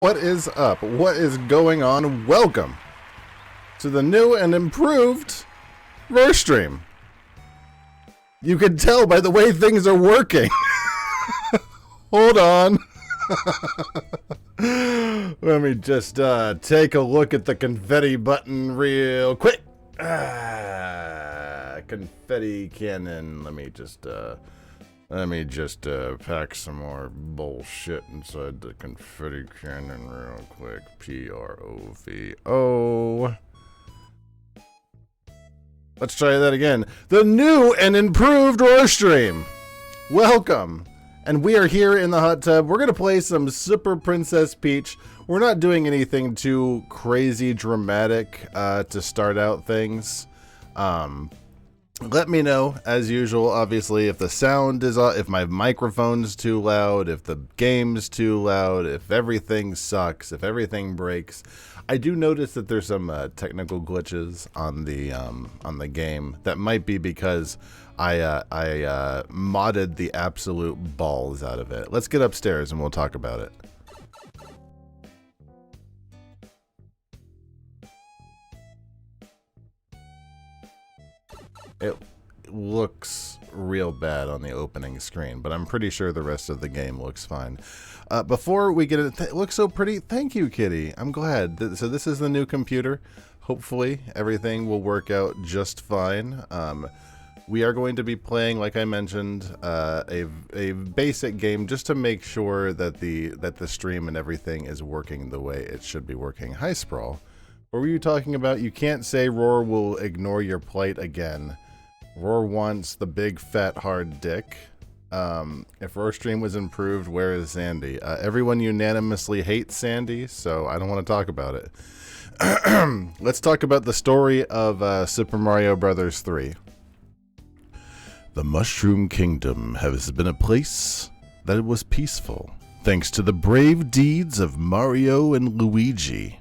What is up? What is going on? Welcome to the new and improved verse stream. You can tell by the way things are working. Hold on. Let me just take a look at the confetti button real quick. Confetti cannon. Let me just pack some more bullshit inside the confetti cannon real quick. PROVO. Let's try that again. The new and improved Roar Stream. Welcome. And we are here in the hot tub. We're going to play some Super Princess Peach. We're not doing anything too crazy dramatic to start out things. Let me know, as usual, obviously, if the sound is off, if my microphone's too loud, if the game's too loud, if everything sucks, if everything breaks. I do notice that there's some technical glitches on the game. That might be because I modded the absolute balls out of it. Let's get upstairs and we'll talk about it. It looks real bad on the opening screen, but I'm pretty sure the rest of the game looks fine. Before we get it, looks so pretty. Thank you, Kitty. I'm glad. So this is the new computer. Hopefully everything will work out just fine. We are going to be playing, like I mentioned, a basic game just to make sure that the stream and everything is working the way it should be working. Hi, Sprawl. What were you talking about? You can't say Roar will ignore your plight again. Roar wants the big, fat, hard dick. If Roar Stream was improved, where is Sandy? Everyone unanimously hates Sandy, so I don't want to talk about it. Let's talk about the story of Super Mario Bros. 3. The Mushroom Kingdom has been a place that was peaceful, thanks to the brave deeds of Mario and Luigi.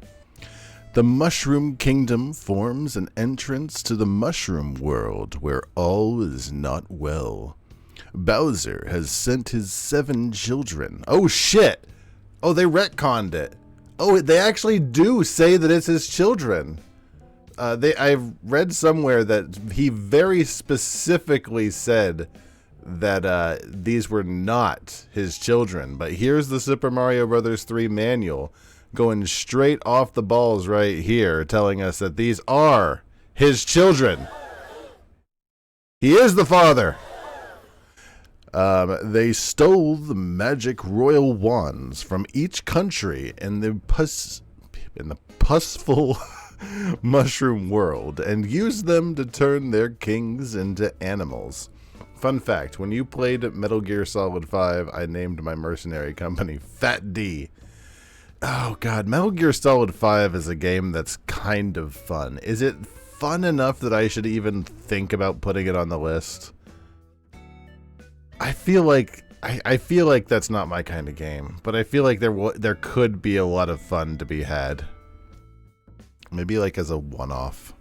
The Mushroom Kingdom forms an entrance to the Mushroom World where all is not well. Bowser has sent his 7 children. Oh shit! Oh, they retconned it. Oh, they actually do say that it's his children. I've read somewhere that he very specifically said that these were not his children. But here's the Super Mario Bros. 3 manual going straight off the balls right here, telling us that these are his children. He is the father. They stole the magic royal wands from each country in the pussful mushroom world and used them to turn their kings into animals. Fun fact, when you played Metal Gear Solid 5, I named my mercenary company Fat D. Oh god, Metal Gear Solid 5 is a game that's kind of fun. Is it fun enough that I should even think about putting it on the list? I feel like that's not my kind of game, but I feel like there could be a lot of fun to be had. Maybe like as a one-off.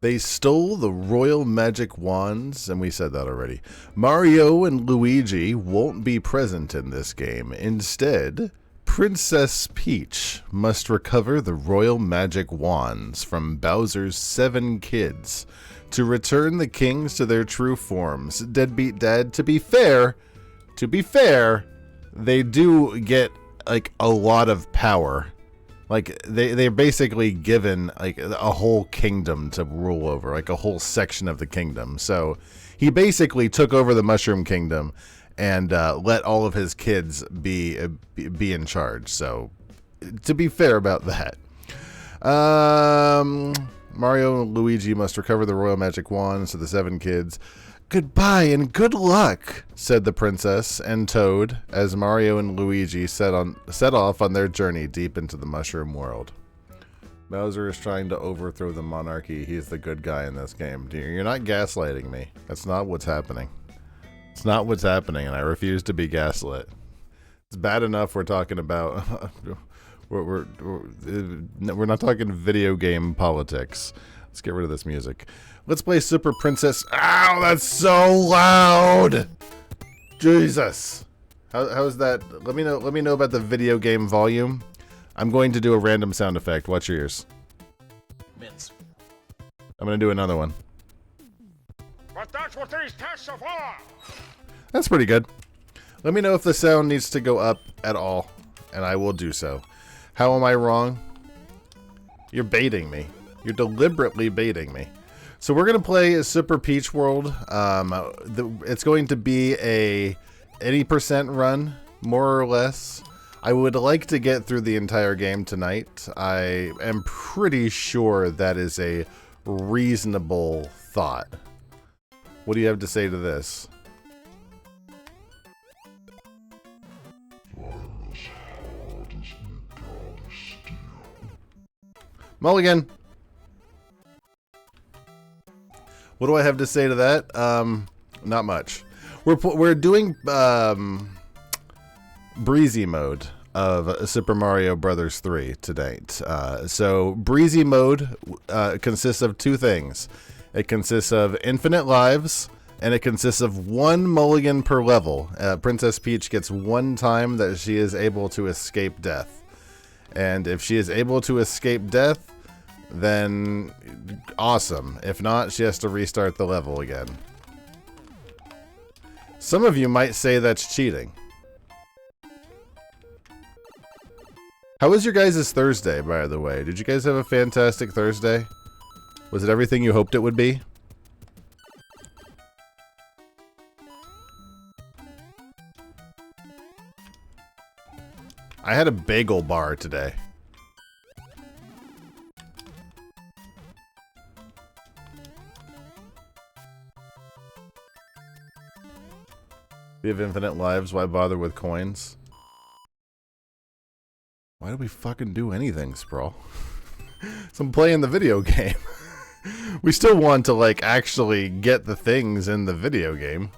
They stole the royal magic wands, and we said that already. Mario and Luigi won't be present in this game. Instead, Princess Peach must recover the royal magic wands from Bowser's 7 kids to return the kings to their true forms. Deadbeat Dad, to be fair, they do get like a lot of power. Like they're basically given like a whole kingdom to rule over, like a whole section of the kingdom. So he basically took over the Mushroom Kingdom and let all of his kids be in charge. So, to be fair about that, Mario and Luigi must recover the royal magic wands to the 7 kids. Goodbye and good luck, said the princess and Toad as Mario and Luigi set off on their journey deep into the Mushroom World. Bowser is trying to overthrow the monarchy. He's the good guy in this game. You're not gaslighting me. That's not what's happening. It's not what's happening, and I refuse to be gaslit. It's bad enough we're talking about... we're not talking video game politics. Let's get rid of this music. Let's play Super Princess... Ow, that's so loud! Jesus! How's that? Let me know about the video game volume. I'm going to do a random sound effect. Watch your ears. Mints. I'm gonna do another one. But that's what these tests are for! That's pretty good. Let me know if the sound needs to go up at all, and I will do so. How am I wrong? You're baiting me. You're deliberately baiting me. So we're gonna play Super Peach World. It's going to be a 80% run, more or less. I would like to get through the entire game tonight. I am pretty sure that is a reasonable thought. What do you have to say to this? Mulligan! What do I have to say to that? Not much. We're doing breezy mode of Super Mario Brothers 3 to date. So breezy mode consists of two things. It consists of infinite lives, and it consists of one mulligan per level. Princess Peach gets one time that she is able to escape death. And if she is able to escape death, then awesome. If not, she has to restart the level again. Some of you might say that's cheating. How was your guys' Thursday, by the way? Did you guys have a fantastic Thursday? Was it everything you hoped it would be? I had a bagel bar today. We have infinite lives, why bother with coins? Why do we fucking do anything, Sprawl? So I'm playing the video game. We still want to, like, actually get the things in the video game.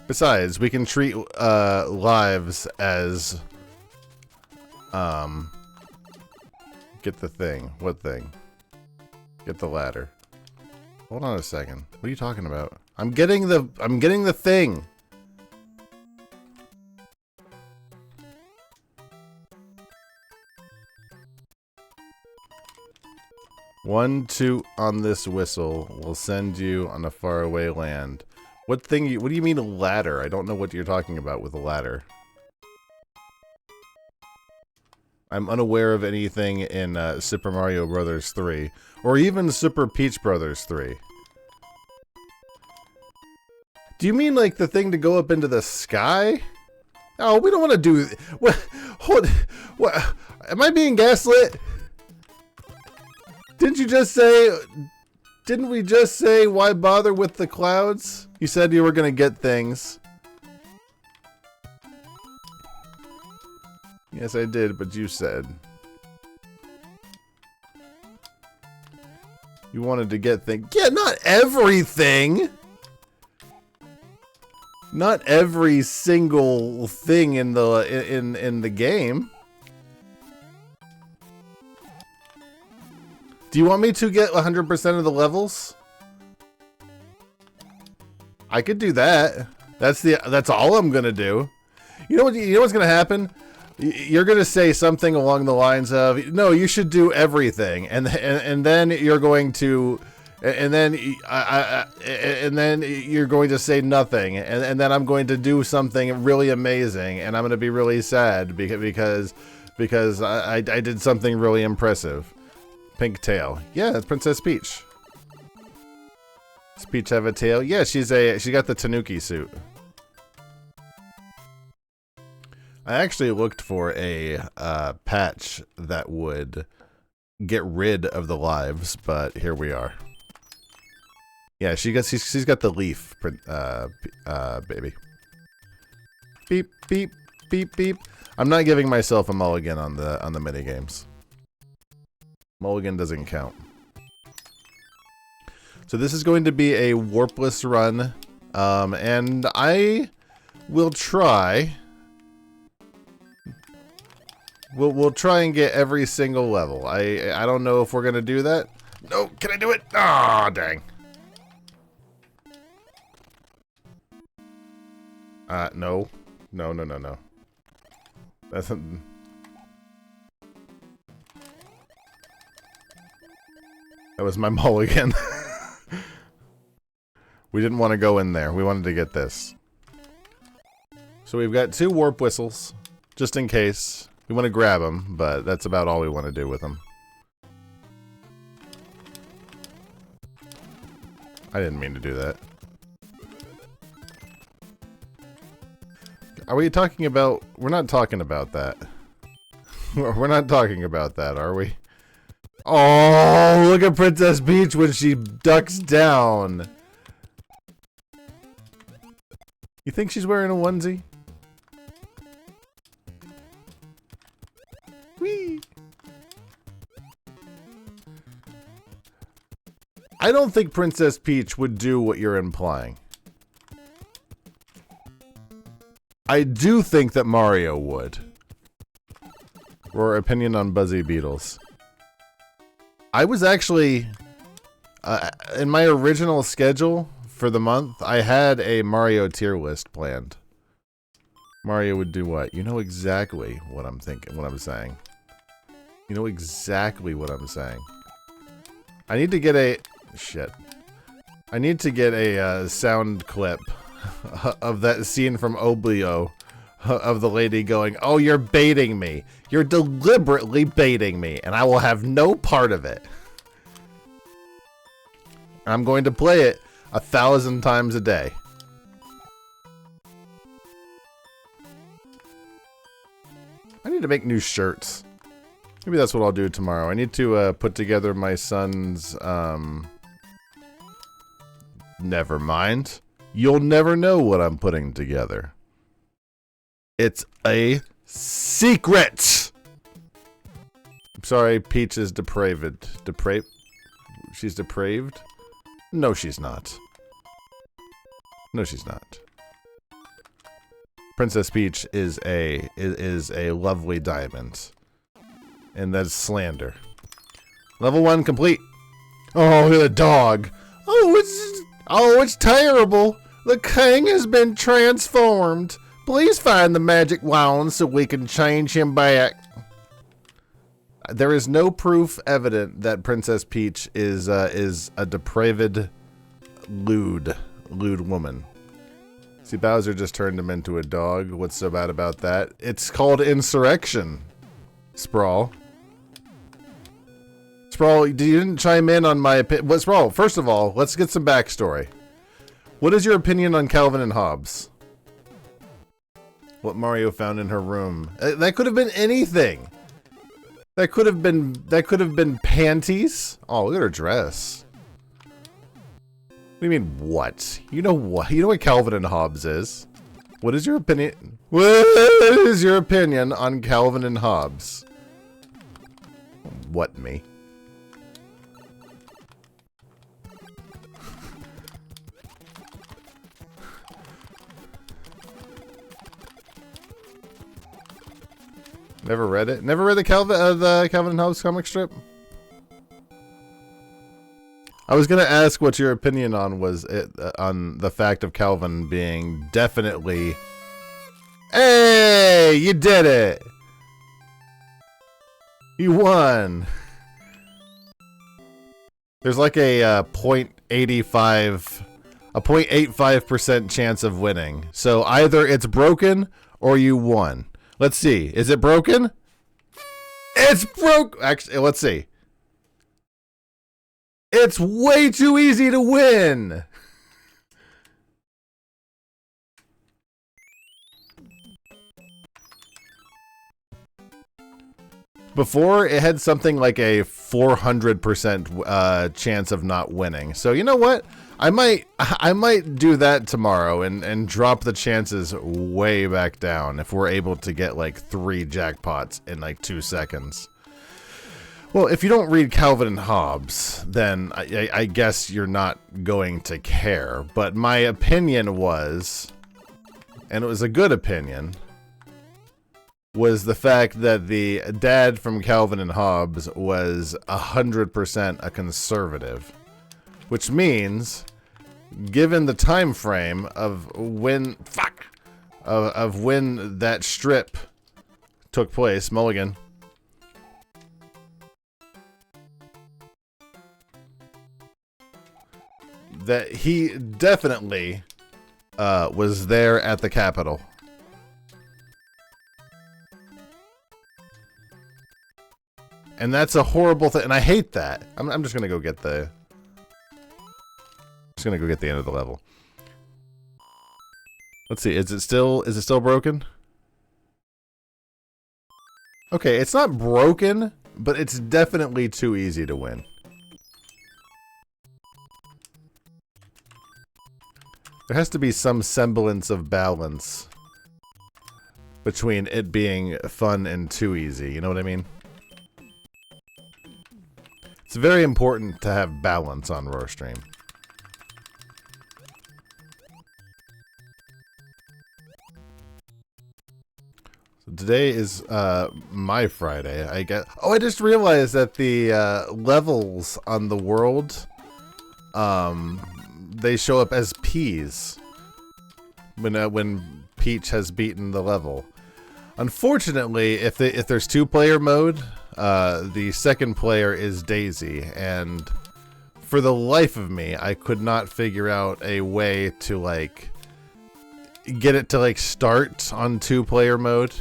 Besides, we can treat lives as get the thing. What thing? Get the ladder. Hold on a second. What are you talking about? I'm getting the thing. One toot on this whistle will send you on a faraway land. What do you mean a ladder? I don't know what you're talking about with a ladder. I'm unaware of anything in Super Mario Brothers 3, or even Super Peach Brothers 3. Do you mean like the thing to go up into the sky? Oh, we don't want to do what? What? Am I being gaslit? Didn't we just say why bother with the clouds? You said you were gonna get things. Yes, I did, but you said you wanted to get things. Yeah, not everything. Not every single thing in the game. Do you want me to get 100% of the levels? I could do that. That's all I'm gonna do. You know what's gonna happen? You're gonna say something along the lines of, "No, you should do everything," and then you're going to, and then you're going to say nothing, and then I'm going to do something really amazing, and I'm gonna be really sad because I did something really impressive. Pink tail. Yeah, that's Princess Peach. Does Peach have a tail? Yeah, she got the Tanuki suit. I actually looked for a patch that would get rid of the lives, but here we are. Yeah, she's got the leaf, baby. Beep beep beep beep. I'm not giving myself a mulligan on the mini games. Mulligan doesn't count. So this is going to be a warpless run, and I will try. We'll try and get every single level. I don't know if we're gonna do that. No, can I do it? Ah, dang. No. No, no, no, no. That's... That was my mulligan. We didn't want to go in there. We wanted to get this. So we've got 2 warp whistles, just in case. We want to grab them, but that's about all we want to do with them. I didn't mean to do that. Are we talking about... We're not talking about that. We're not talking about that, are we? Oh, look at Princess Peach when she ducks down. You think she's wearing a onesie? Whee! I don't think Princess Peach would do what you're implying. I do think that Mario would. Or opinion on Buzzy Beetles. I was actually... in my original schedule for the month, I had a Mario tier list planned. Mario would do what? You know exactly what I'm thinking, what I'm saying. You know exactly what I'm saying. I need to get a... Shit. I need to get a sound clip of that scene from Oblio of the lady going, "Oh, you're baiting me. You're deliberately baiting me, and I will have no part of it." I'm going to play it 1,000 times a day. I need to make new shirts. Maybe that's what I'll do tomorrow. I need to put together my son's... Never mind. You'll never know what I'm putting together. It's a secret! I'm sorry, Peach is depraved. She's depraved? No, she's not. No, she's not. Princess Peach is a lovely diamond. And that's slander. Level 1 complete. Oh, look at the dog. Oh, it's terrible. The king has been transformed. Please find the magic wand so we can change him back. There is no proof evident that Princess Peach is a depraved, lewd woman. See, Bowser just turned him into a dog. What's so bad about that? It's called insurrection. Sprawl. Sprawl, you didn't chime in on my opinion. Sprawl, first of all, let's get some backstory. What is your opinion on Calvin and Hobbes? What Mario found in her room. That could have been anything. That could have been panties. Oh, look at her dress. What do you mean, what? You know what? You know what Calvin and Hobbes is? What is your opinion? What is your opinion on Calvin and Hobbes? What, me? Never read it. Never read the Calvin and Hobbes comic strip. I was gonna ask what your opinion on was on the fact of Calvin being definitely. Hey, you did it! You won. There's like a 0.85% chance of winning. So either it's broken or you won. Let's see. Is it broken? It's broke. Actually, let's see. It's way too easy to win. Before, it had something like a 400% chance of not winning. So you know what? I might do that tomorrow and drop the chances way back down if we're able to get like 3 jackpots in like 2 seconds. Well, if you don't read Calvin and Hobbes, then I guess you're not going to care. But my opinion was, and it was a good opinion, was the fact that the dad from Calvin and Hobbes was 100% a conservative. Which means, given the time frame of when of when that strip took place. Mulligan. That he definitely was there at the Capitol. And that's a horrible thing, and I hate that. I'm just gonna go get the... Just gonna go get the end of the level. Let's see, is it still broken? Okay, it's not broken, but it's definitely too easy to win. There has to be some semblance of balance between it being fun and too easy, you know what I mean? It's very important to have balance on Roar Stream. So today is my Friday. I get. Oh, I just realized that the levels on the world, they show up as P's when Peach has beaten the level. Unfortunately, if there's two-player mode. The second player is Daisy, and for the life of me, I could not figure out a way to, like, get it to, like, start on two-player mode.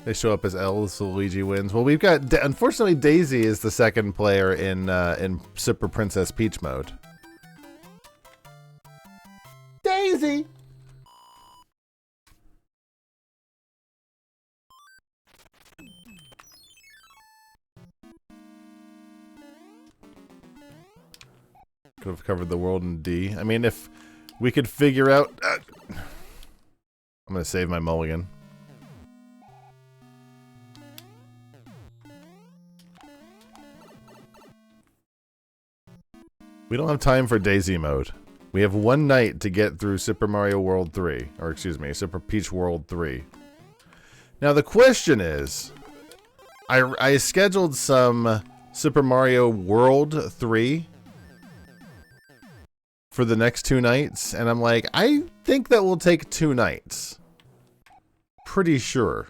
They show up as L's, so Luigi wins. Well, we've got... Unfortunately, Daisy is the second player in Super Princess Peach mode. Daisy! Could have covered the world in D. I mean, if we could figure out... I'm gonna save my mulligan. We don't have time for Daisy mode. We have one night to get through Super Mario World 3. Or, excuse me, Super Peach World 3. Now, the question is... I scheduled some Super Mario World 3... for the next 2 nights, and I'm like, I think that will take 2 nights. Pretty sure.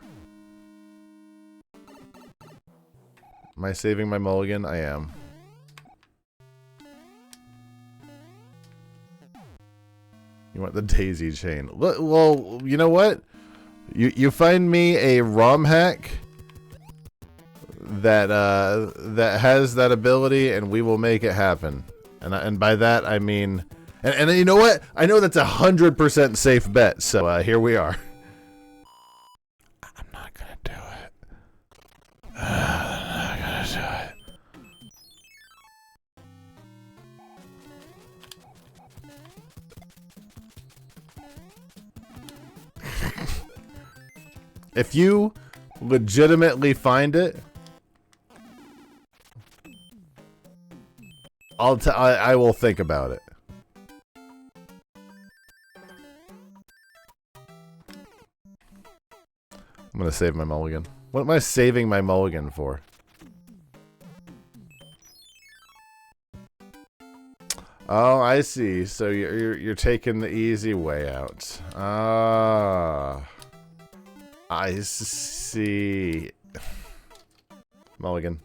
Am I saving my mulligan? I am. You want the daisy chain. Well, you know what? You find me a ROM hack that that has that ability, and we will make it happen. And by that I mean, and you know what? I know that's 100% safe bet. So here we are. I'm not gonna do it. I'm not gonna do it. If you legitimately find it, I will think about it. I'm gonna save my mulligan. What am I saving my mulligan for? Oh, I see. So you're taking the easy way out. Ah, I see. Mulligan.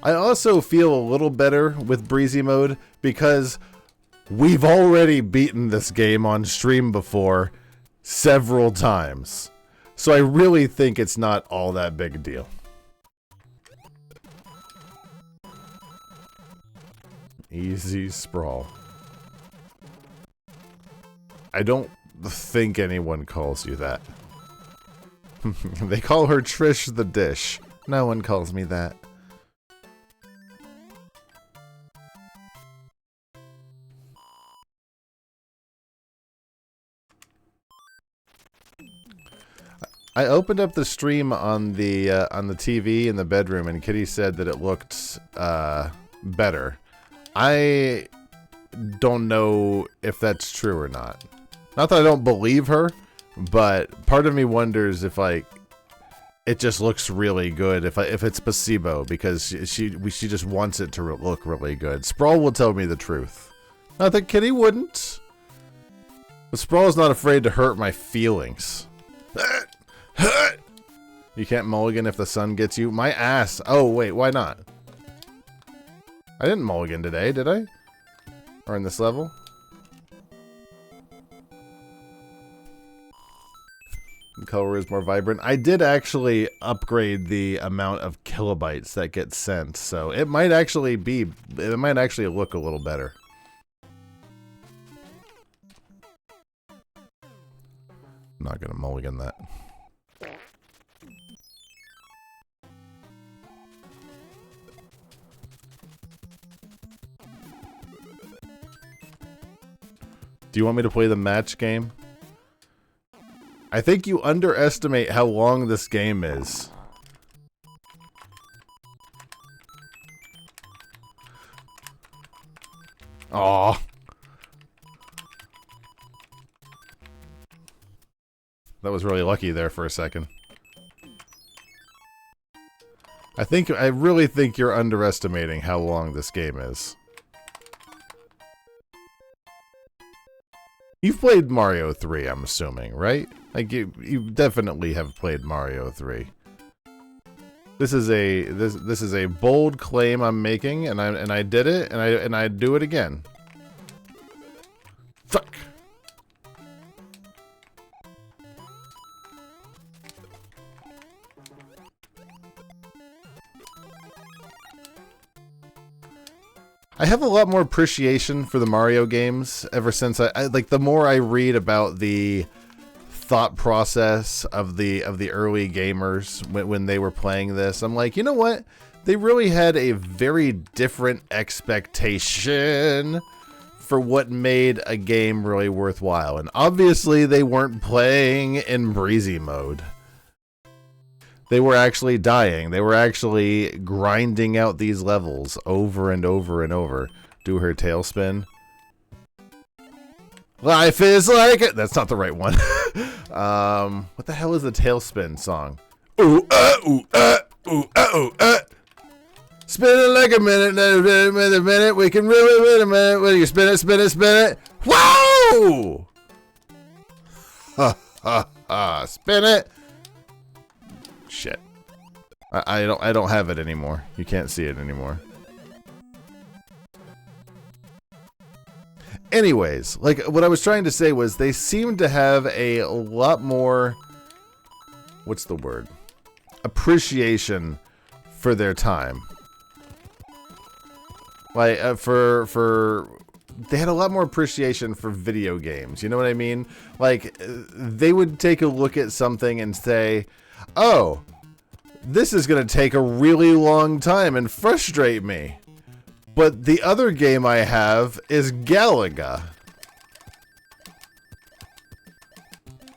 I also feel a little better with breezy mode because we've already beaten this game on stream before several times. So I really think it's not all that big a deal. Easy sprawl. I don't think anyone calls you that. They call her Trish the Dish. No one calls me that. I opened up the stream on the TV in the bedroom, and Kitty said that it looked better. I don't know if that's true or not. Not that I don't believe her, but part of me wonders if, like, it just looks really good if it's placebo, because she just wants it to look really good. Sprawl will tell me the truth. Not that Kitty wouldn't. But Sprawl's not afraid to hurt my feelings. You can't mulligan if the sun gets you. My ass. Oh, wait, why not? I didn't mulligan today, did I? Or in this level? The color is more vibrant. I did actually upgrade the amount of kilobytes that get sent, so it might actually look a little better. I'm not gonna mulligan that. Do you want me to play the match game? I think you underestimate how long this game is. Aww. That was really lucky there for a second. I really think you're underestimating how long this game is. You've played Mario 3, I'm assuming, right? Like you definitely have played Mario 3. This is a bold claim I'm making, and I did it, and I do it again. Fuck. I have a lot more appreciation for the Mario games ever since I like the more I read about the thought process of the early gamers when they were playing this. I'm like, you know what? They really had a very different expectation for what made a game really worthwhile. And obviously they weren't playing in breezy mode. They were actually dying. They were actually grinding out these levels over and over and over. Do her tailspin. Life is like it. That's not the right one. What the hell is the tailspin song? Ooh, ooh, ooh, ooh, spin it like a minute. We can really wait a minute. When you spin it, spin it, spin it. Whoa! Ha ha ha! Spin it. Shit. I don't have it anymore. You can't see it anymore. Anyways, like what I was trying to say was they seem to have a lot more, what's the word? Appreciation for their time. Like they had a lot more appreciation for video games. You know what I mean? Like they would take a look at something and say, oh, this is going to take a really long time and frustrate me. But the other game I have is Galaga.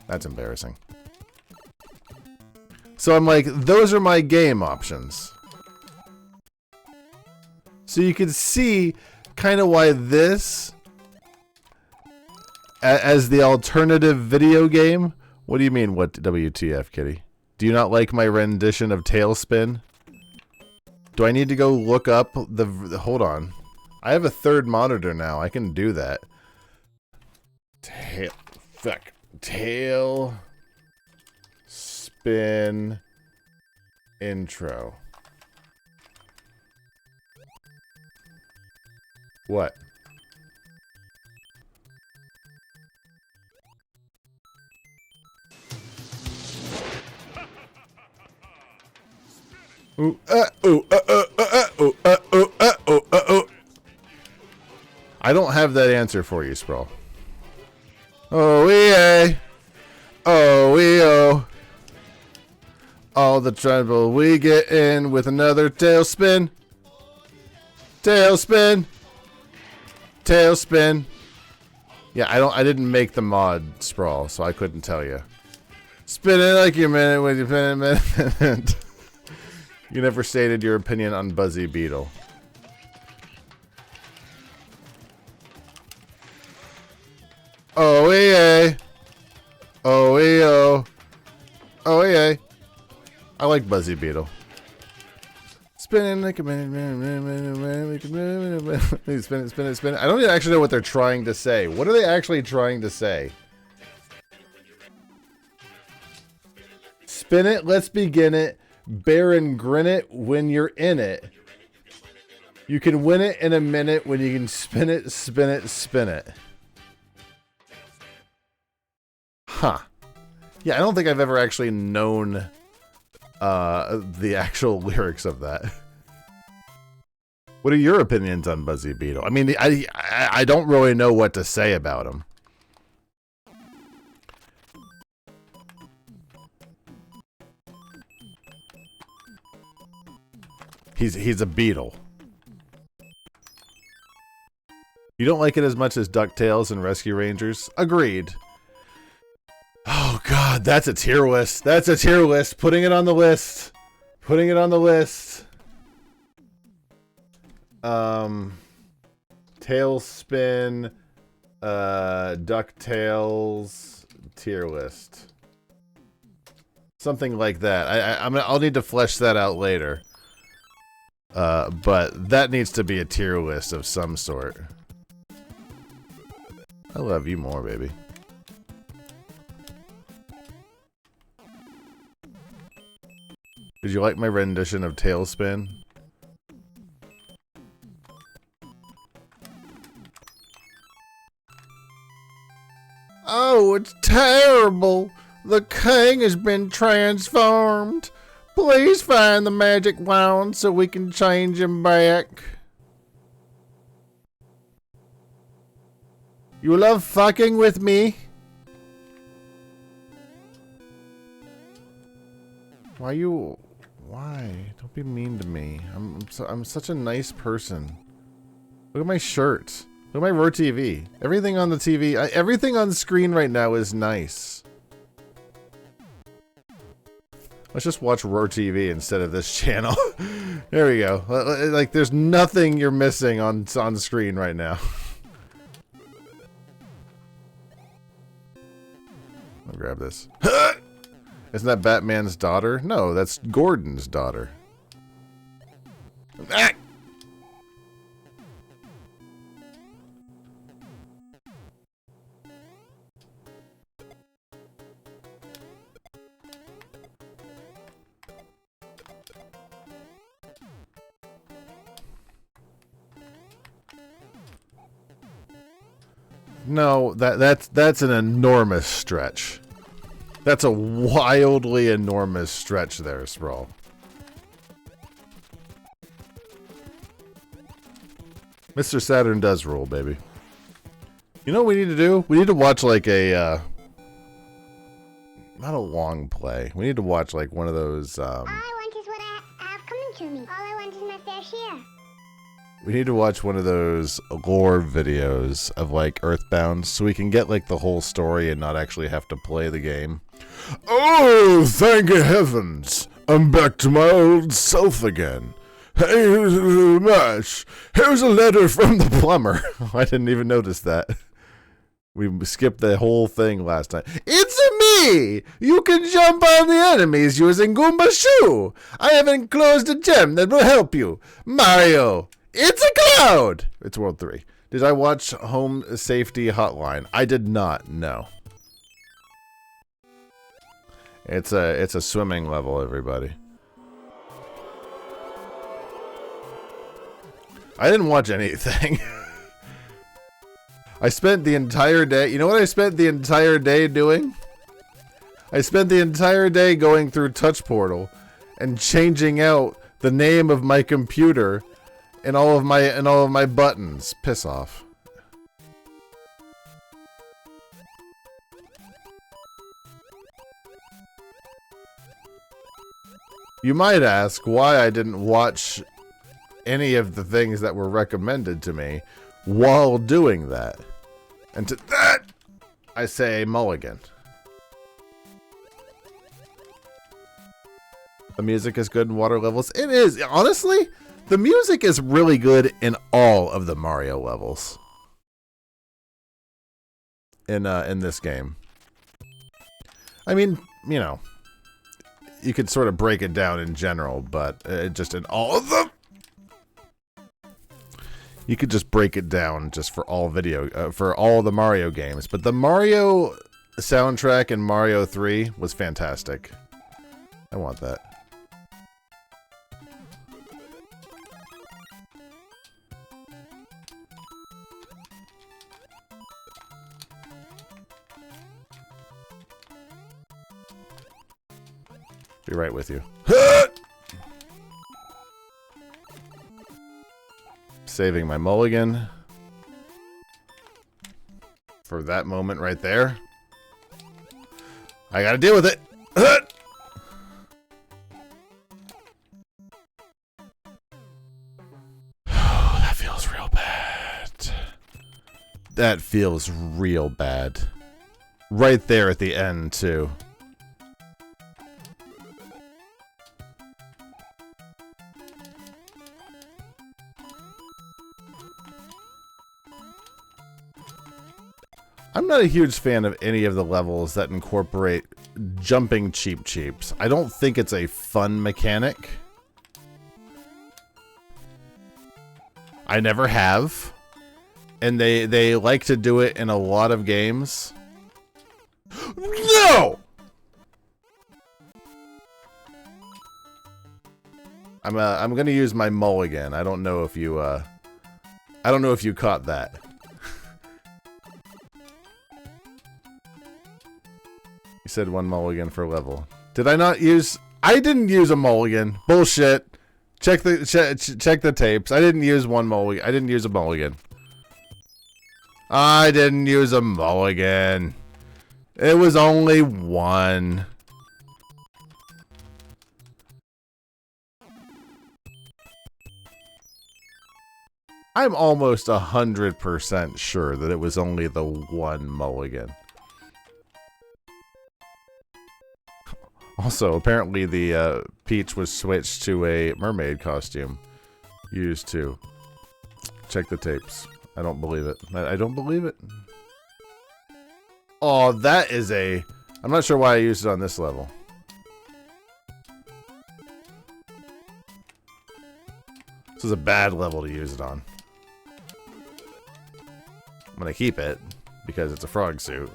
That's embarrassing. So I'm like, those are my game options. So you can see kind of why this, as the alternative video game. What do you mean, what WTF, Kitty? Do you not like my rendition of Tailspin? Do I need to go look up the hold on. I have a third monitor now. I can do that. Tail spin intro. What? Ooh, I don't have that answer for you, Sprawl. Oh, yeah. Oh, oh. All the trouble we get in with another tailspin. Tailspin. Tailspin. Yeah, I didn't make the mod, Sprawl, so I couldn't tell you. Spin it like your minute when you spin it minute. You never stated your opinion on Buzzy Beetle. Oh, yeah. Oh, oh. Oh, yeah. I like Buzzy Beetle. Spinning like a spin it, spin it, spin it. I don't even actually know what they're trying to say. What are they actually trying to say? Spin it, let's begin it. Bear and grin it when you're in it. You can win it in a minute when you can spin it, spin it, spin it. Huh. Yeah, I don't think I've ever actually known the actual lyrics of that. What are your opinions on Buzzy Beetle? I mean, I don't really know what to say about him. He's a beetle. You don't like it as much as DuckTales and Rescue Rangers? Agreed. Oh god, that's a tier list. That's a tier list. Putting it on the list. Putting it on the list. Tailspin, DuckTales, tier list. Something like that. I'll need to flesh that out later. But that needs to be a tier list of some sort. I love you more, baby. Did you like my rendition of Tailspin? Oh, it's terrible! The king has been transformed! Please find the magic wand so we can change him back. You love fucking with me? Why? Don't be mean to me. I'm such a nice person. Look at my shirt. Look at my Roar TV. Everything on the TV, everything on the screen right now is nice. Let's just watch Roar TV instead of this channel. There we go. Like, there's nothing you're missing on screen right now. I'll grab this. Isn't that Batman's daughter? No, that's Gordon's daughter. Ah! No, that's an enormous stretch. That's a wildly enormous stretch there, Sprawl. Mr. Saturn does rule, baby. You know what we need to do? We need to watch like a not a long play. We need to watch like one of those All I want is what I have coming to me. All I want is my fair share. we need to watch one of those lore videos of like Earthbound so we can get like the whole story and not actually have to play the game. Oh, thank heavens! I'm back to my old self again. Hey, Mash, here's a letter from the plumber. I didn't even notice that. We skipped the whole thing last time. It's me! You can jump on the enemies using Goomba Shoe. I have enclosed a gem that will help you. Mario, it's a cloud! It's World 3. Did I watch Home Safety Hotline? I did not, no. It's a swimming level, everybody. I didn't watch anything. I spent the entire day... You know what I spent the entire day doing? I spent the entire day going through Touch Portal and changing out the name of my computer and all of my buttons. Piss off. You might ask why I didn't watch any of the things that were recommended to me while doing that. And to that, I say mulligan. The music is good in water levels. It is. Honestly, the music is really good in all of the Mario levels. In this game. I mean, you know, you could sort of break it down in general, but just in all of them. You could just break it down just for all for all the Mario games. But the Mario soundtrack in Mario 3 was fantastic. I want that. Be right with you. Saving my mulligan for that moment right there. I gotta deal with it. Oh, that feels real bad. That feels real bad. Right there at the end, too. I'm not a huge fan of any of the levels that incorporate jumping Cheep Cheeps. I don't think it's a fun mechanic. I never have. And they like to do it in a lot of games. No! I'm gonna use my mulligan. I don't know if you caught that. You said one mulligan for level. Did I not use? I didn't use a mulligan. Bullshit. Check the tapes. I didn't use one mulligan. I didn't use a mulligan. I didn't use a mulligan. It was only one. I'm almost 100% sure that it was only the one mulligan. Also, apparently the Peach was switched to a mermaid costume. Used to. Check the tapes. I don't believe it. I don't believe it. Oh, that is a... I'm not sure why I used it on this level. This is a bad level to use it on. I'm gonna keep it, because it's a frog suit.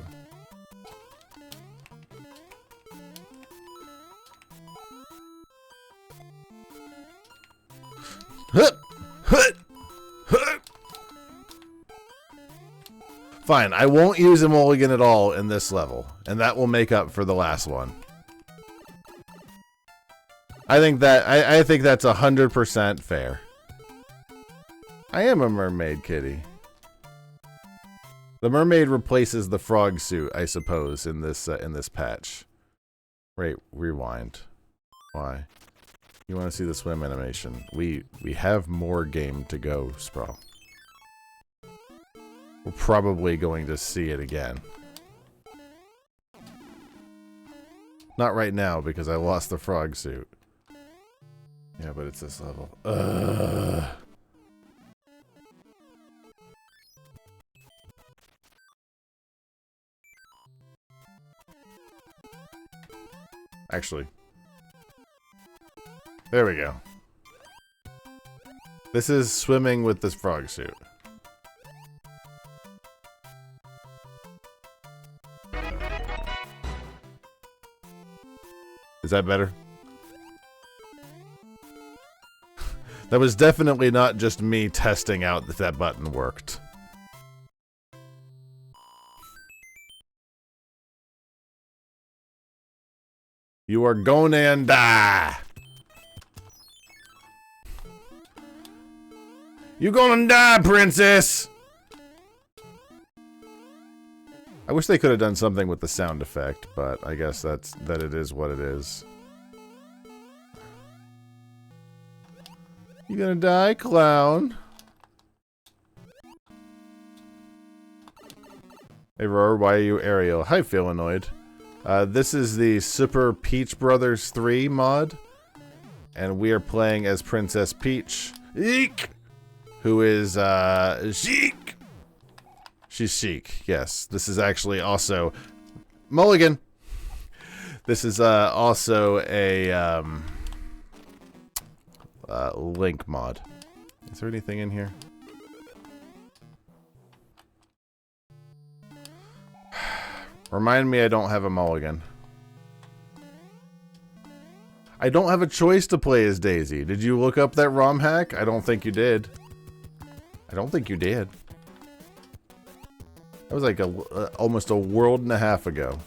Fine, I won't use a mulligan at all in this level, and that will make up for the last one. I think that's 100% fair. I am a mermaid kitty. The mermaid replaces the frog suit, I suppose, in this patch. Wait, rewind. Why? You want to see the swim animation? We have more game to go, Sprawl. We're probably going to see it again. Not right now, because I lost the frog suit. Yeah, but it's this level. Actually. There we go. This is swimming with this frog suit. Is that better? That was definitely not just me testing out that that button worked. You are gonna die. You gonna die, princess. I wish they could have done something with the sound effect, but I guess that it is what it is. You gonna die, clown? Hey, Roar, why are you Ariel? Hi, Philanoid. This is the Super Peach Brothers 3 mod, and we are playing as Princess Peach, Eek! Who is, chic! She's chic, yes. This is actually also... Mulligan! This is also a Link mod. Is there anything in here? Remind me I don't have a mulligan. I don't have a choice to play as Daisy. Did you look up that ROM hack? I don't think you did. I don't think you did. That was like almost a world and a half ago.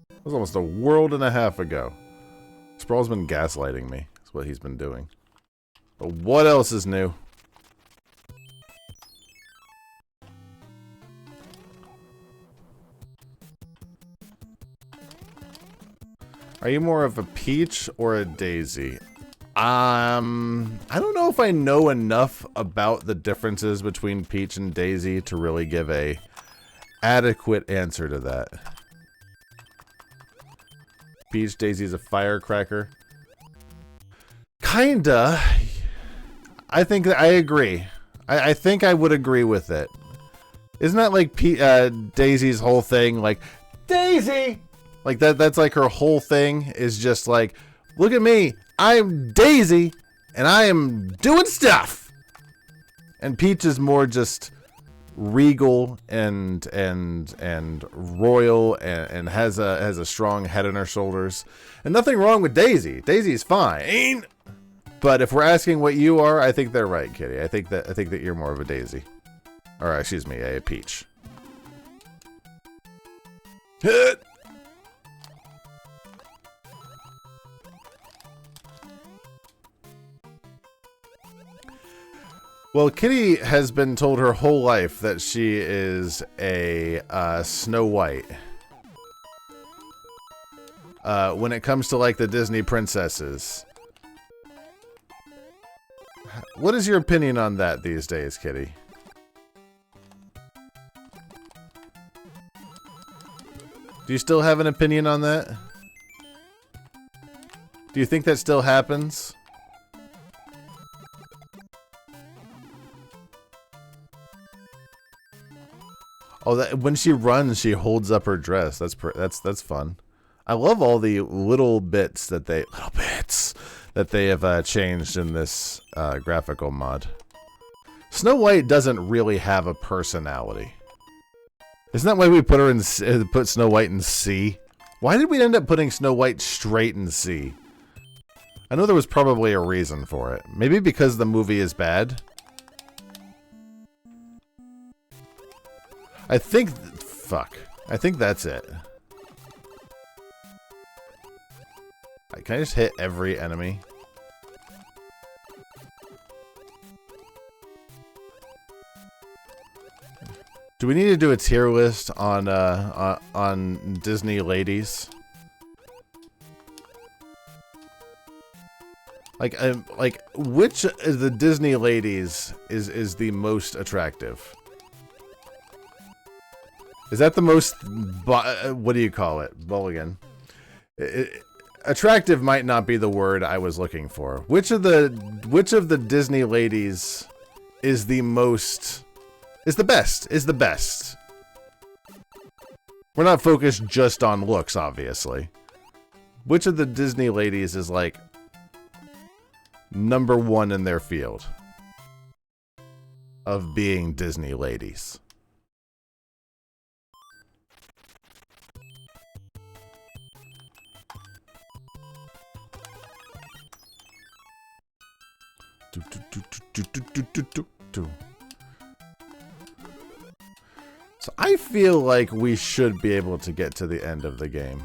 That was almost a world and a half ago. Sprawl's been gaslighting me. That's what he's been doing. But what else is new? Are you more of a Peach or a Daisy? I don't know if I know enough about the differences between Peach and Daisy to really give a adequate answer to that. Peach, Daisy's a firecracker. Kinda. I think that I agree. I think I would agree with it. Isn't that like Daisy's whole thing? Like, Daisy! Like that's like her whole thing is just like, look at me, I'm Daisy, and I am doing stuff. And Peach is more just regal and royal and has a strong head on her shoulders. And nothing wrong with Daisy. Daisy's fine. But if we're asking what you are, I think they're right, Kitty. I think that you're more of a Daisy. Or excuse me, a Peach. Well, Kitty has been told her whole life that she is a Snow White. When it comes to like the Disney princesses. What is your opinion on that these days, Kitty? Do you still have an opinion on that? Do you think that still happens? Oh, that, when she runs, she holds up her dress. That's fun. I love all the little bits that they have changed in this graphical mod. Snow White doesn't really have a personality. Isn't that why we put Snow White in C? Why did we end up putting Snow White straight in C? I know there was probably a reason for it. Maybe because the movie is bad. I think that's it. Can I just hit every enemy? Do we need to do a tier list on Disney ladies? Like which of the Disney ladies is the most attractive? Is that the most, what do you call it? Mulligan. Attractive might not be the word I was looking for. Which of the Disney ladies is the most, is the best? We're not focused just on looks, obviously. Which of the Disney ladies is like #1 in their field of being Disney ladies? So I feel like we should be able to get to the end of the game.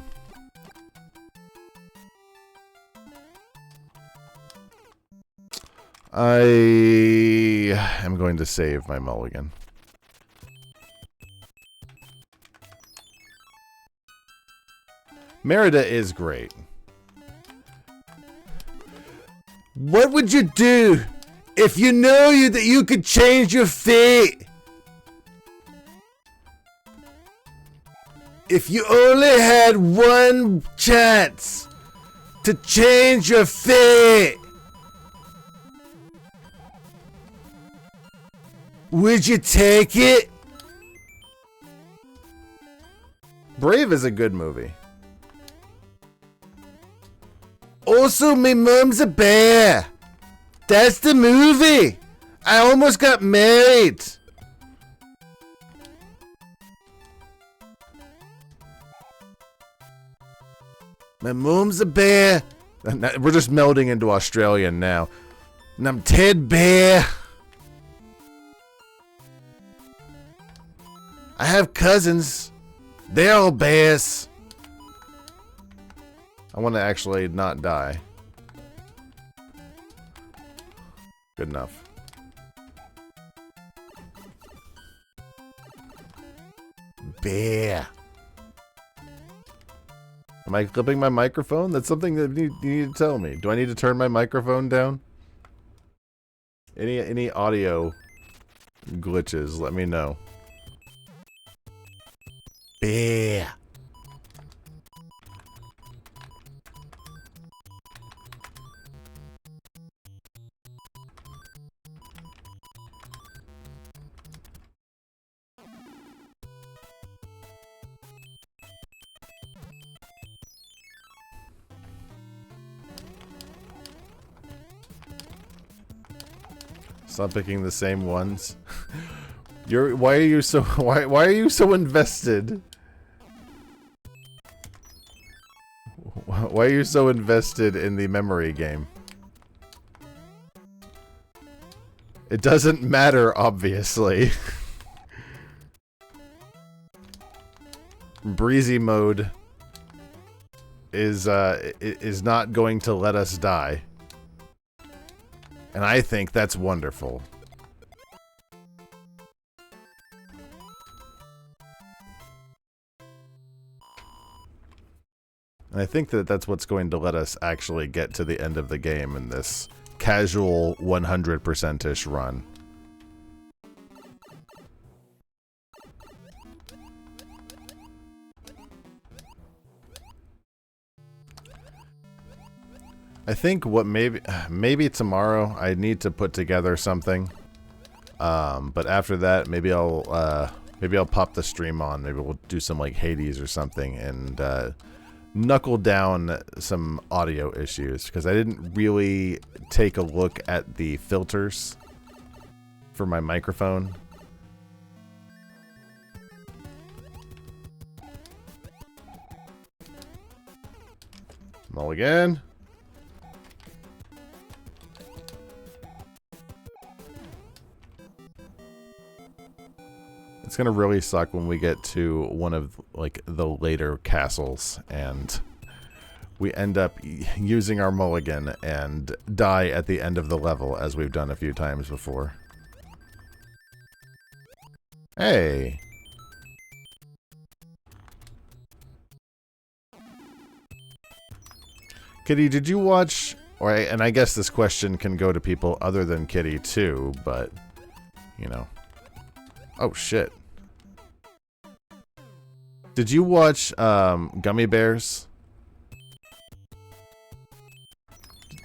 I am going to save my mulligan. Merida is great. What would you do if you know that you could change your fate? If you only had one chance to change your fate, would you take it? Brave is a good movie. Also, my mom's a bear. That's the movie. I almost got married. My mom's a bear. We're just melding into Australian now. And I'm Ted Bear. I have cousins. They're all bears. I want to actually not die. Good enough. Bear. Am I clipping my microphone? That's something that you need to tell me. Do I need to turn my microphone down? Any audio glitches, let me know. Bear. Stop picking the same ones. Why are you so why are you so invested? Why are you so invested in the memory game? It doesn't matter, obviously. Breezy mode is not going to let us die. And I think that's wonderful. And I think that that's what's going to let us actually get to the end of the game in this casual 100%-ish run. I think what maybe tomorrow I need to put together something. But after that, maybe I'll pop the stream on. Maybe we'll do some like Hades or something and knuckle down some audio issues because I didn't really take a look at the filters for my microphone. Mulligan. It's gonna really suck when we get to one of like the later castles and we end up using our mulligan and die at the end of the level as we've done a few times before. Hey. Kitty, did you watch, and I guess this question can go to people other than Kitty too, but you know. Oh shit. Did you watch Gummy Bears?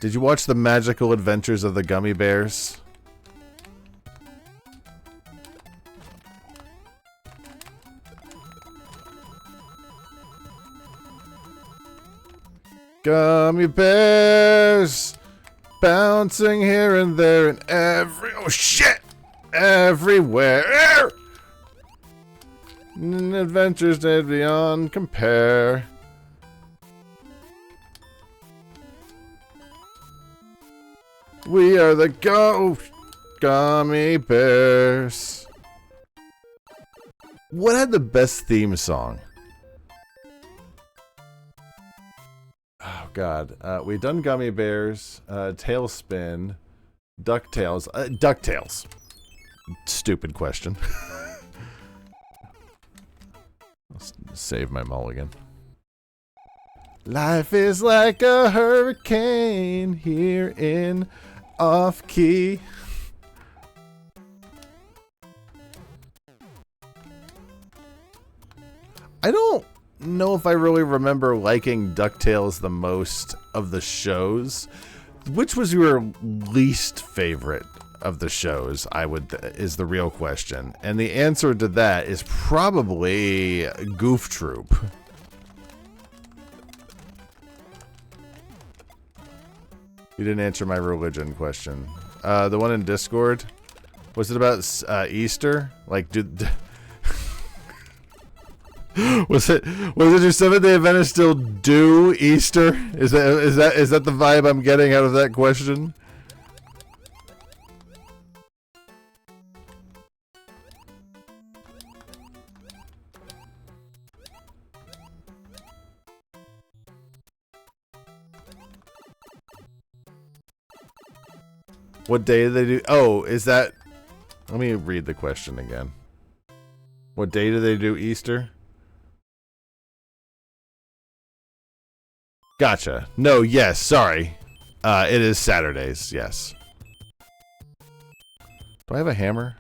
Did you watch The Magical Adventures of the Gummy Bears? Gummy bears bouncing here and there and oh shit! Everywhere! Adventures that beyond compare. We are the Gummy Bears. What had the best theme song? Oh god. We've done Gummy Bears, Tailspin, DuckTales. DuckTales. Stupid question. Save my mulligan. Life is like a hurricane here in off-key. I don't know if I really remember liking DuckTales the most of the shows. Which was your least favorite of the shows, is the real question. And the answer to that is probably Goof Troop. You didn't answer my religion question. The one in Discord, was it about Easter? Like, was it your Seventh-day Adventist still do Easter? Is that the vibe I'm getting out of that question? What day do they do? Oh, is that... Let me read the question again. What day do they do Easter? Gotcha. No, yes, sorry. It is Saturdays, yes. Do I have a hammer?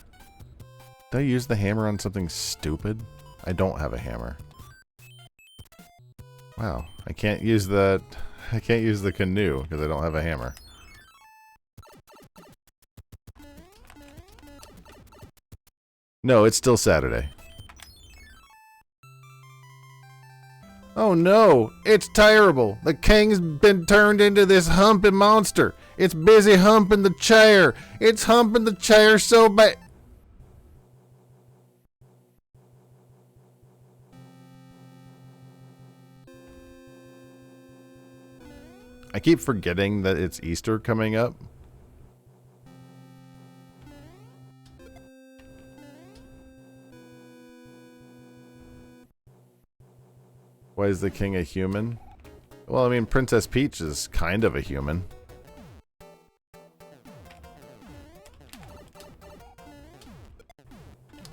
Did I use the hammer on something stupid? I don't have a hammer. Wow, I can't use the canoe because I don't have a hammer. No, it's still Saturday. Oh no, it's terrible. The king's been turned into this humping monster. It's busy humping the chair. It's humping the chair so bad. I keep forgetting that it's Easter coming up. Why is the king a human? Well, I mean, Princess Peach is kind of a human.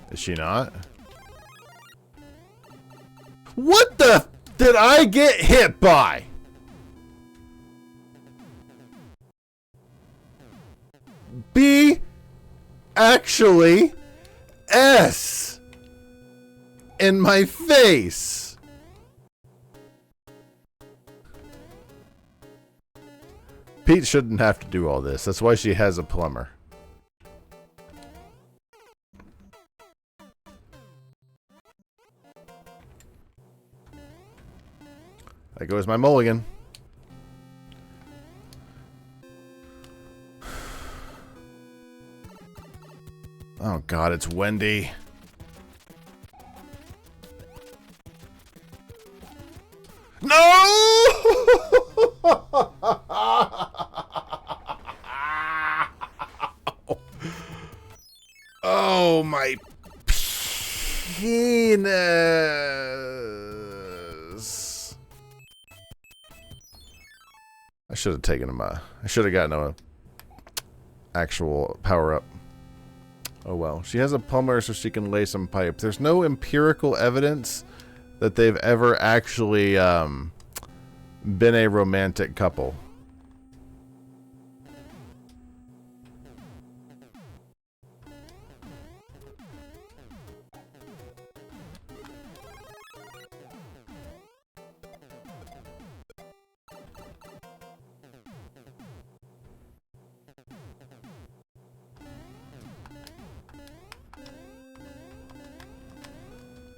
Is she not? What the did I get hit by? B actually S in my face. Pete shouldn't have to do all this. That's why she has a plumber. There goes my mulligan. Oh God, it's Wendy. No! Oh, my penis. I should have taken him. I should have gotten a actual power up. Oh well. She has a plumber so she can lay some pipe. There's no empirical evidence that they've ever actually been a romantic couple.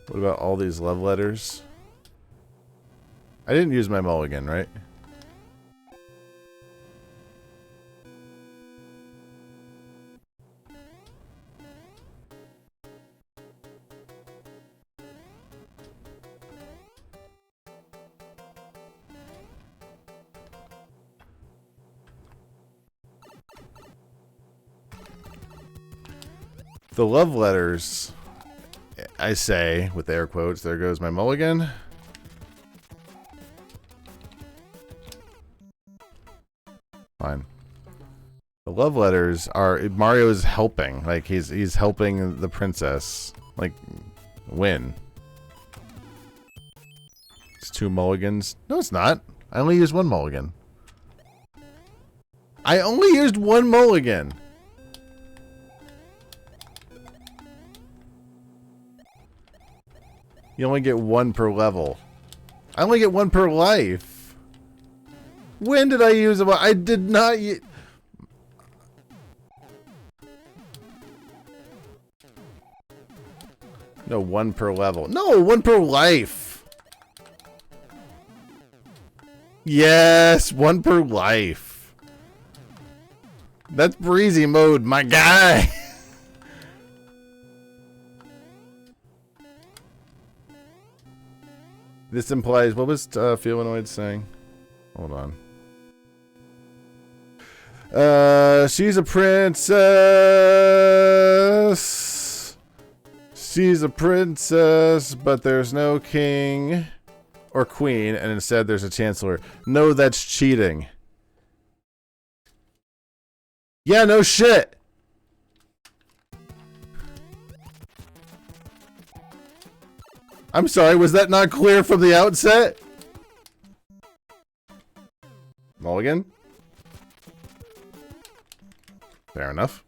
What about all these love letters? I didn't use my mulligan, right? The love letters, I say, with air quotes, there goes my mulligan. Fine. The love letters are, Mario's helping. Like, he's helping the princess, like, win. It's 2 mulligans. No, it's not. I only used 1 mulligan. I only used 1 mulligan. You only get 1 per level. I only get 1 per life. When did I use it? I did not use... No, 1 per level. No, 1 per life. Yes, 1 per life. That's breezy mode, my guy. This implies, what was Feelanoid saying? Hold on. She's a princess. She's a princess, but there's no king or queen, and instead there's a chancellor. No, that's cheating. Yeah, no shit. I'm sorry, was that not clear from the outset? Mulligan? Fair enough.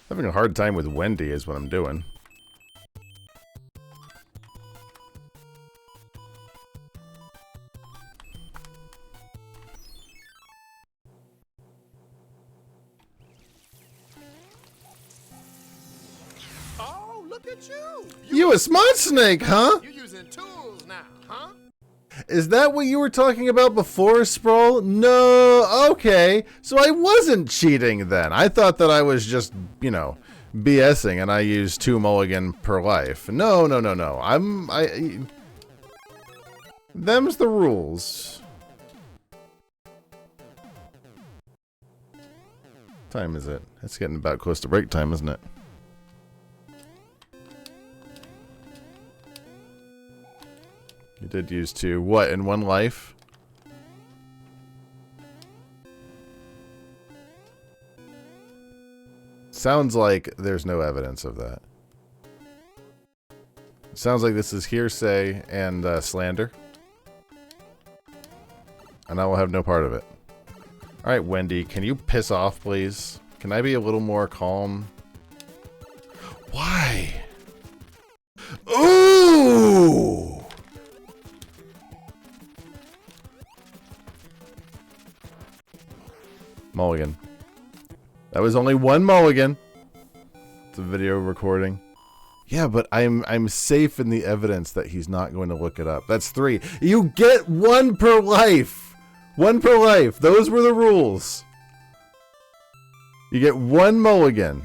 Having a hard time with Wendy is what I'm doing. Oh, look at you! You a smart snake, huh? You're using tools now, huh? Is that what you were talking about before, Sprawl? No, okay. So I wasn't cheating then. I thought that I was just, you know, BSing and I used 2 mulligan per life. No. Them's the rules. Time is it? It's getting about close to break time, isn't it? You did use 2. What, in 1 life? Sounds like there's no evidence of that. Sounds like this is hearsay and slander. And I will have no part of it. Alright, Wendy, can you piss off, please? Can I be a little more calm? Why? Ooh! Mulligan. That was only 1 mulligan. It's a video recording. Yeah, but I'm safe in the evidence that he's not going to look it up. That's 3. You get 1 per life. 1 per life. Those were the rules. You get 1 mulligan.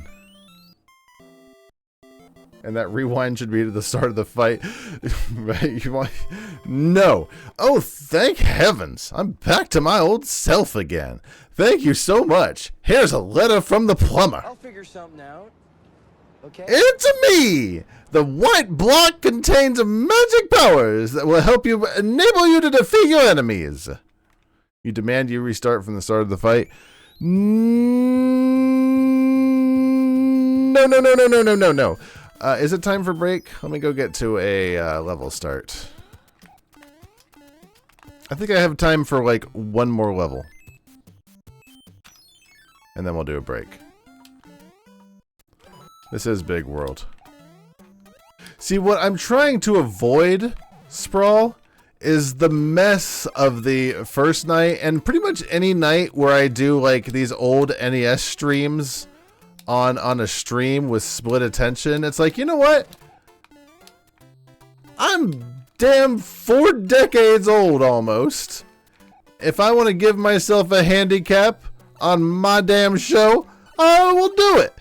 And that rewind should be to the start of the fight. Right? You want... No. Oh, thank heavens. I'm back to my old self again. Thank you so much. Here's a letter from the plumber. I'll figure something out. Okay? It's me! The white block contains magic powers that will help you enable you to defeat your enemies. You demand you restart from the start of the fight. No. Is it time for break? Let me go get to a level start. I think I have time for like 1 more level. And then we'll do a break. This is Big World. See, what I'm trying to avoid, Sprawl, is the mess of the first night, and pretty much any night where I do like these old NES streams on a stream with split attention. It's like, you know what? I'm damn 4 decades old almost. If I want to give myself a handicap on my damn show, I will do it.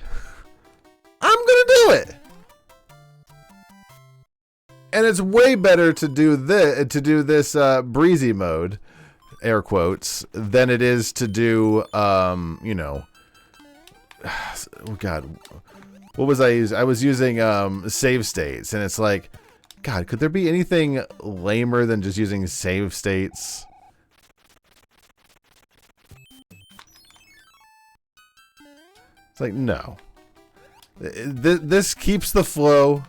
I'm gonna do it. And it's way better to do this breezy mode, air quotes, than it is to do you know, oh god, what was I using? I was using save states, and it's like, god, could there be anything lamer than just using save states? It's like, no. This keeps the flow.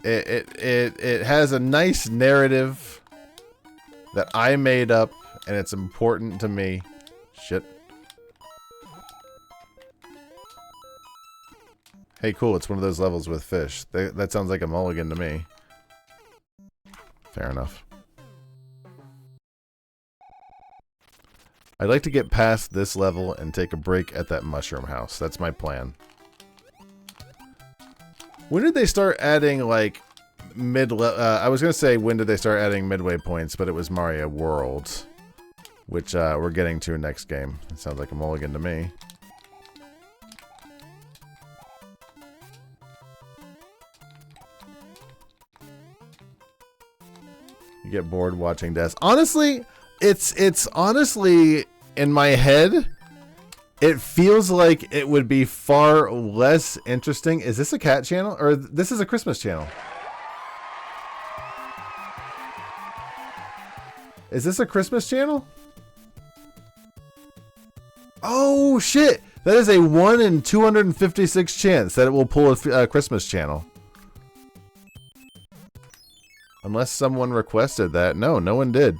It has a nice narrative that I made up, and it's important to me. Shit. Hey, cool, it's one of those levels with fish. That sounds like a mulligan to me. Fair enough. I'd like to get past this level and take a break at that mushroom house. That's my plan. When did they start adding, like, I was gonna say when did they start adding midway points, but it was Mario World, which we're getting to next game. It sounds like a mulligan to me. You get bored watching deaths. Honestly, it's honestly in my head. It feels like it would be far less interesting. Is this a cat channel? Or this is a Christmas channel? Is this a Christmas channel? Oh, shit! That is a 1 in 256 chance that it will pull a Christmas channel. Unless someone requested that. No, no one did.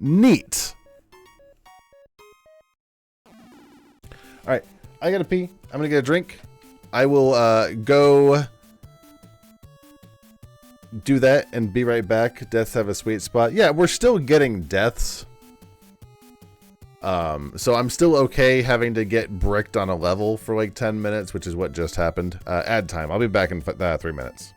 Neat. Alright, I gotta pee. I'm gonna get a drink. I will go do that and be right back. Deaths have a sweet spot. Yeah, we're still getting deaths. So I'm still okay having to get bricked on a level for like 10 minutes, which is what just happened. Add time. I'll be back in 3 minutes.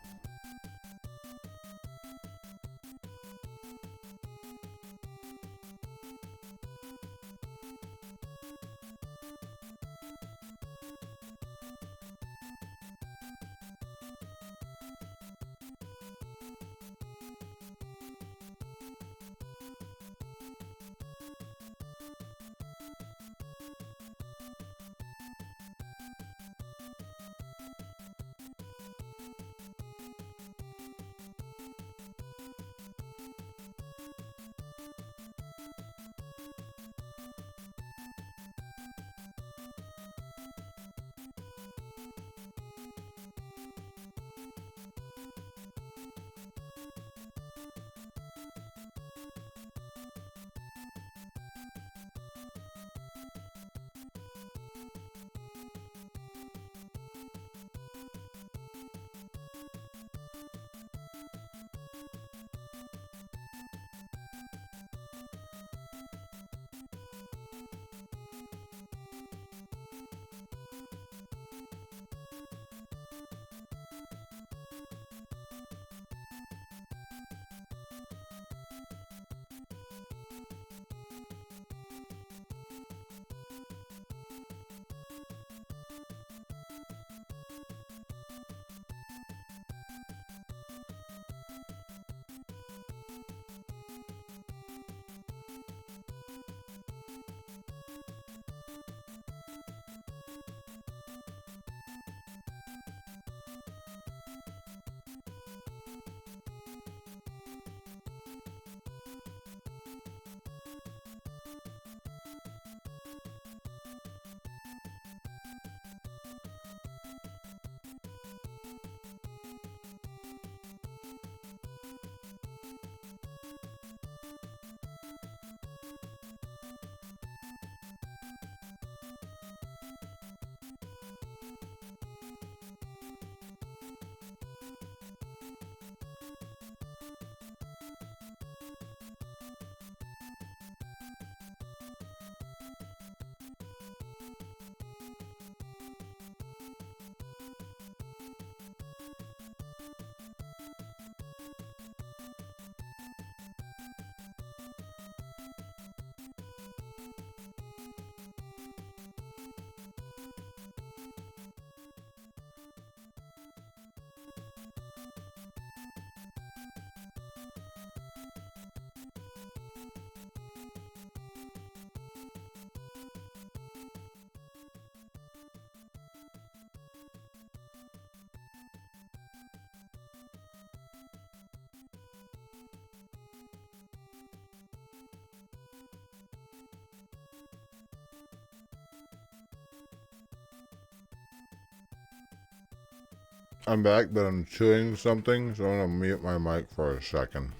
I'm back, but I'm chewing something, so I'm gonna mute my mic for a second.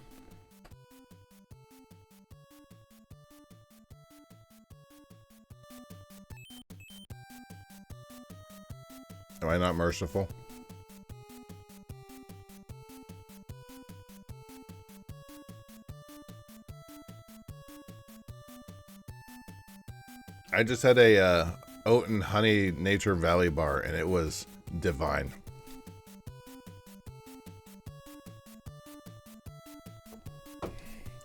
Am I not merciful? I just had a oat and honey nature valley bar, and it was divine.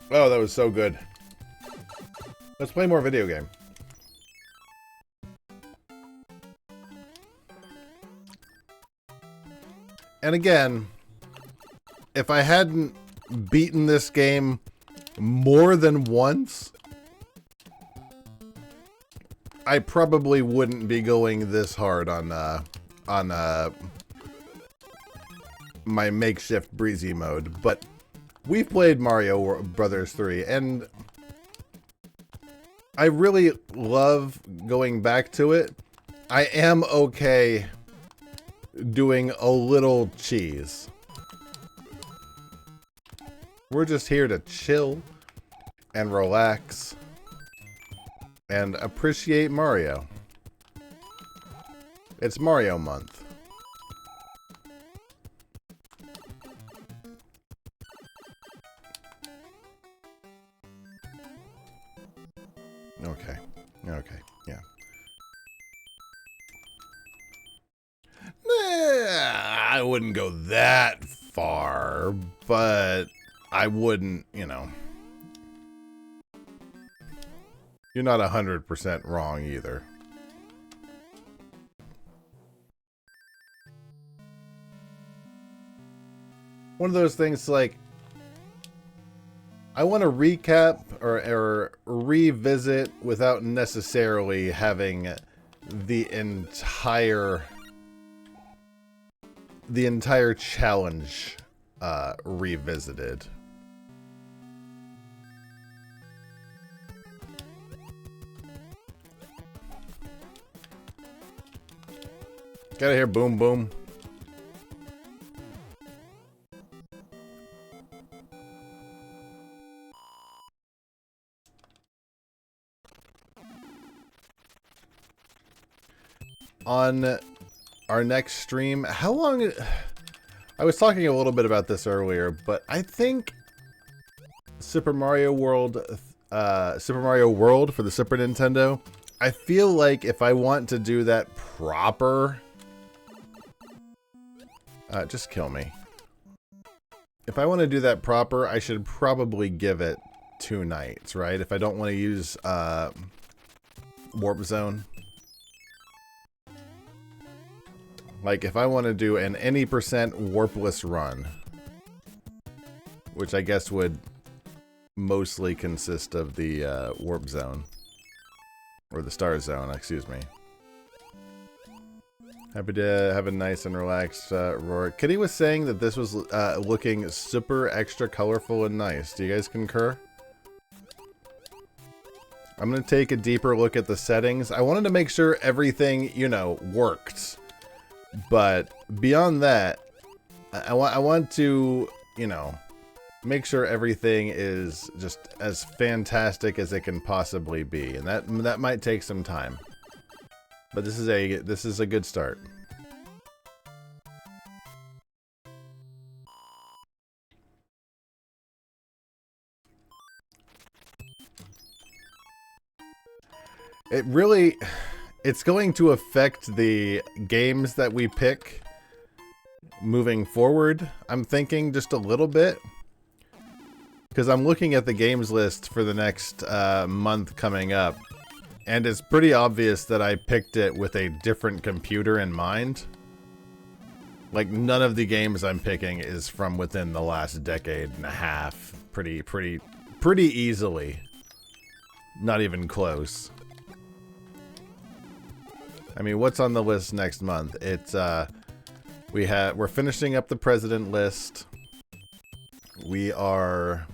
Oh, that was so good. Let's play more video game. And again, if I hadn't beaten this game more than once, I probably wouldn't be going this hard on my makeshift breezy mode. But we've played Mario Brothers 3, and I really love going back to it. I am okay doing a little cheese. We're just here to chill and relax and appreciate Mario. It's Mario month. Okay. Okay. Yeah. I wouldn't go that far, but I wouldn't, you know. You're not 100% wrong either. One of those things like, I want to recap or revisit without necessarily having the entire challenge revisited. Gotta hear boom boom. On our next stream, how long... I was talking a little bit about this earlier, but I think Super Mario World for the Super Nintendo, I feel like if I want to do that proper... just kill me. If I want to do that proper, I should probably give it 2 nights, right? If I don't want to use Warp Zone. Like, if I want to do an any percent warpless run, which I guess would mostly consist of the Warp Zone. Or the Star Zone, excuse me. Happy to have a nice and relaxed roar. Kitty was saying that this was looking super extra colorful and nice. Do you guys concur? I'm going to take a deeper look at the settings. I wanted to make sure everything, you know, worked. But beyond that, I want to, you know, make sure everything is just as fantastic as it can possibly be. And that might take some time. But this is a good start. It's going to affect the games that we pick moving forward. I'm thinking just a little bit. Because I'm looking at the games list for the next month coming up. And it's pretty obvious that I picked it with a different computer in mind. Like, none of the games I'm picking is from within the last decade and a half. Pretty easily. Not even close. I mean, what's on the list next month? It's, we're finishing up the President list. We are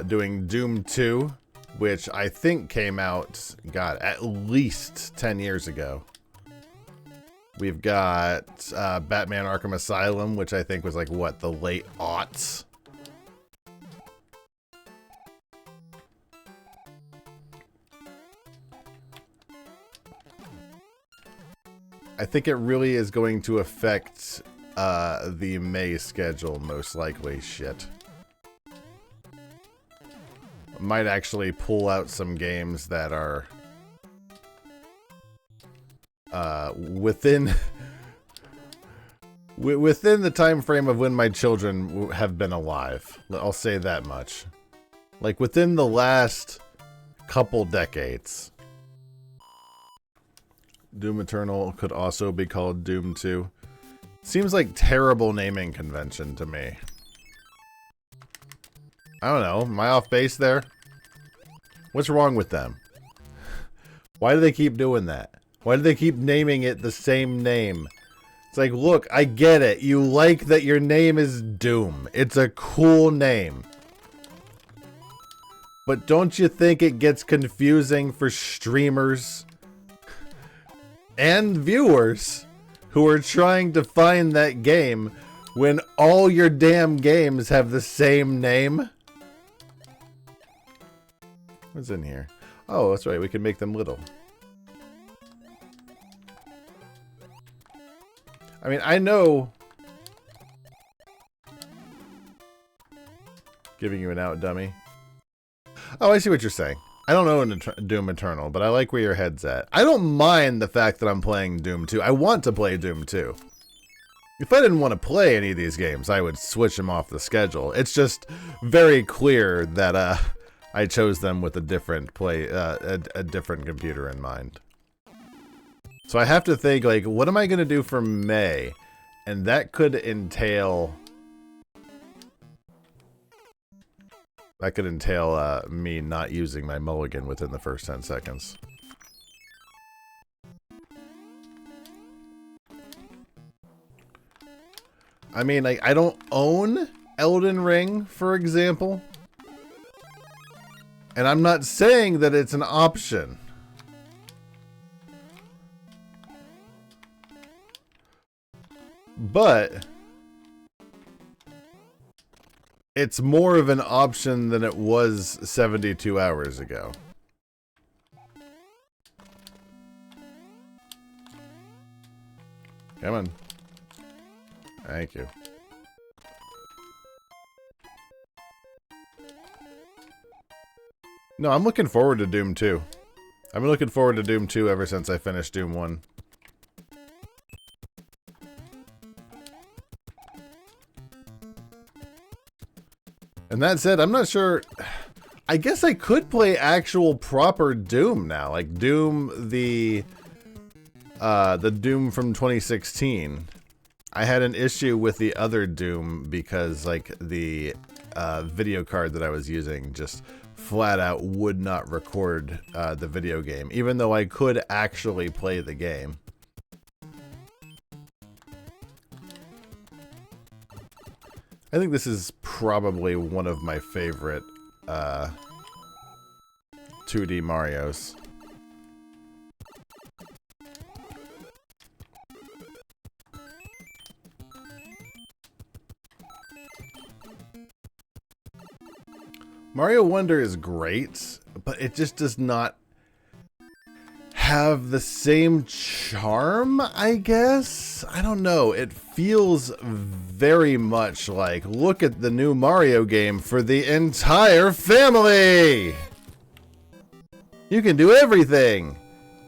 doing Doom 2. Which I think came out, God, at least 10 years ago. We've got Batman Arkham Asylum, which I think was like, what, the late aughts? I think it really is going to affect the May schedule, most likely. Shit. Might actually pull out some games that are within within the time frame of when my children have been alive. I'll say that much. Like within the last couple decades. Doom Eternal could also be called Doom 2. Seems like terrible naming convention to me. I don't know. Am I off base there? What's wrong with them? Why do they keep doing that? Why do they keep naming it the same name? It's like, look, I get it. You like that your name is Doom. It's a cool name. But don't you think it gets confusing for streamers and viewers who are trying to find that game when all your damn games have the same name? What's in here? Oh, that's right. We can make them little. I mean, I know... Giving you an out, dummy. Oh, I see what you're saying. I don't know Doom Eternal, but I like where your head's at. I don't mind the fact that I'm playing Doom 2. I want to play Doom 2. If I didn't want to play any of these games, I would switch them off the schedule. It's just very clear that I chose them with a different a different computer in mind. So I have to think, like, what am I going to do for May? And that could entail... me not using my mulligan within the first 10 seconds. I mean, like, I don't own Elden Ring, for example. And I'm not saying that it's an option. But it's more of an option than it was 72 hours ago. Come on. Thank you. No, I'm looking forward to Doom 2. I've been looking forward to Doom 2 ever since I finished Doom 1. And that said, I'm not sure... I guess I could play actual proper Doom now. Like Doom, the Doom from 2016. I had an issue with the other Doom because, like, the video card that I was using just flat out would not record the video game, even though I could actually play the game. I think this is probably one of my favorite 2D Marios. Mario Wonder is great, but it just does not have the same charm, I guess? I don't know. It feels very much like, look at the new Mario game for the entire family! You can do everything!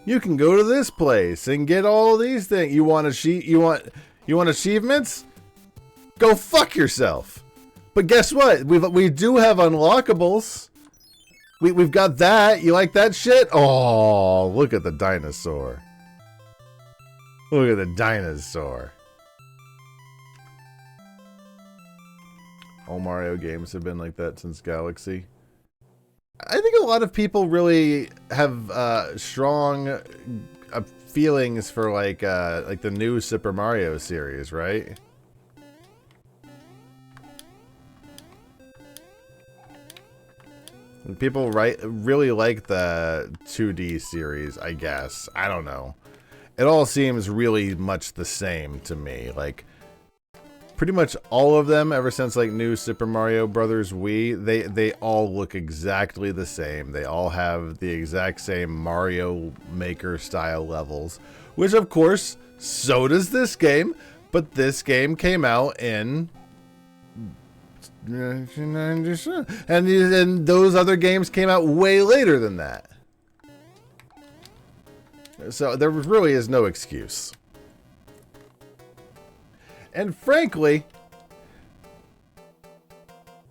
You can go to this place and get all these things. You want achievements? Go fuck yourself! But guess what? We do have unlockables. We've got that. You like that shit? Oh, look at the dinosaur. Look at the dinosaur. All Mario games have been like that since Galaxy. I think a lot of people really have strong feelings for like the new Super Mario series, right? People really like the 2D series, I guess. I don't know. It all seems really much the same to me. Like, pretty much all of them, ever since like new Super Mario Brothers Wii, they all look exactly the same. They all have the exact same Mario Maker style levels, which of course, so does this game. But this game came out in... and those other games came out way later than that. So there really is no excuse. And frankly,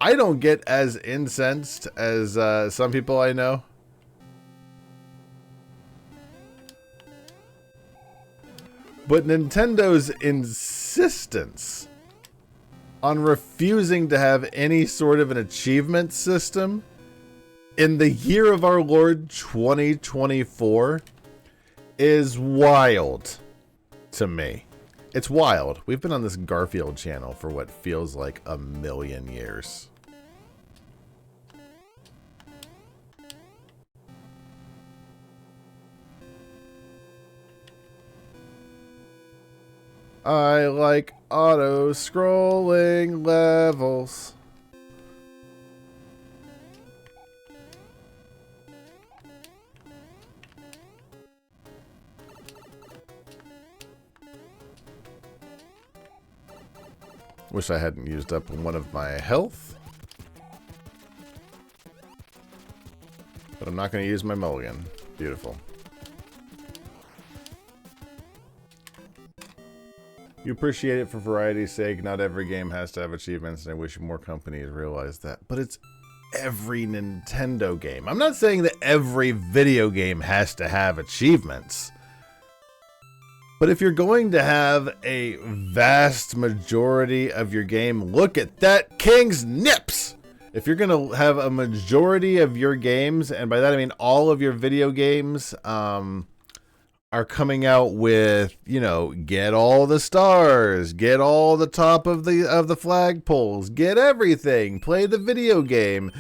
I don't get as incensed as some people I know. But Nintendo's insistence on refusing to have any sort of an achievement system in the year of our Lord 2024 is wild to me. It's wild. We've been on this Garfield channel for what feels like a million years. I like auto-scrolling levels. Wish I hadn't used up one of my health. But I'm not going to use my mulligan. Beautiful. You appreciate it for variety's sake. Not every game has to have achievements, and I wish more companies realized that. But it's every Nintendo game. I'm not saying that every video game has to have achievements. But if you're going to have a vast majority of your game, look at that king's nips! If you're going to have a majority of your games, and by that I mean all of your video games, are coming out with, you know, get all the stars, get all the top of the flagpoles, get everything, play the video game,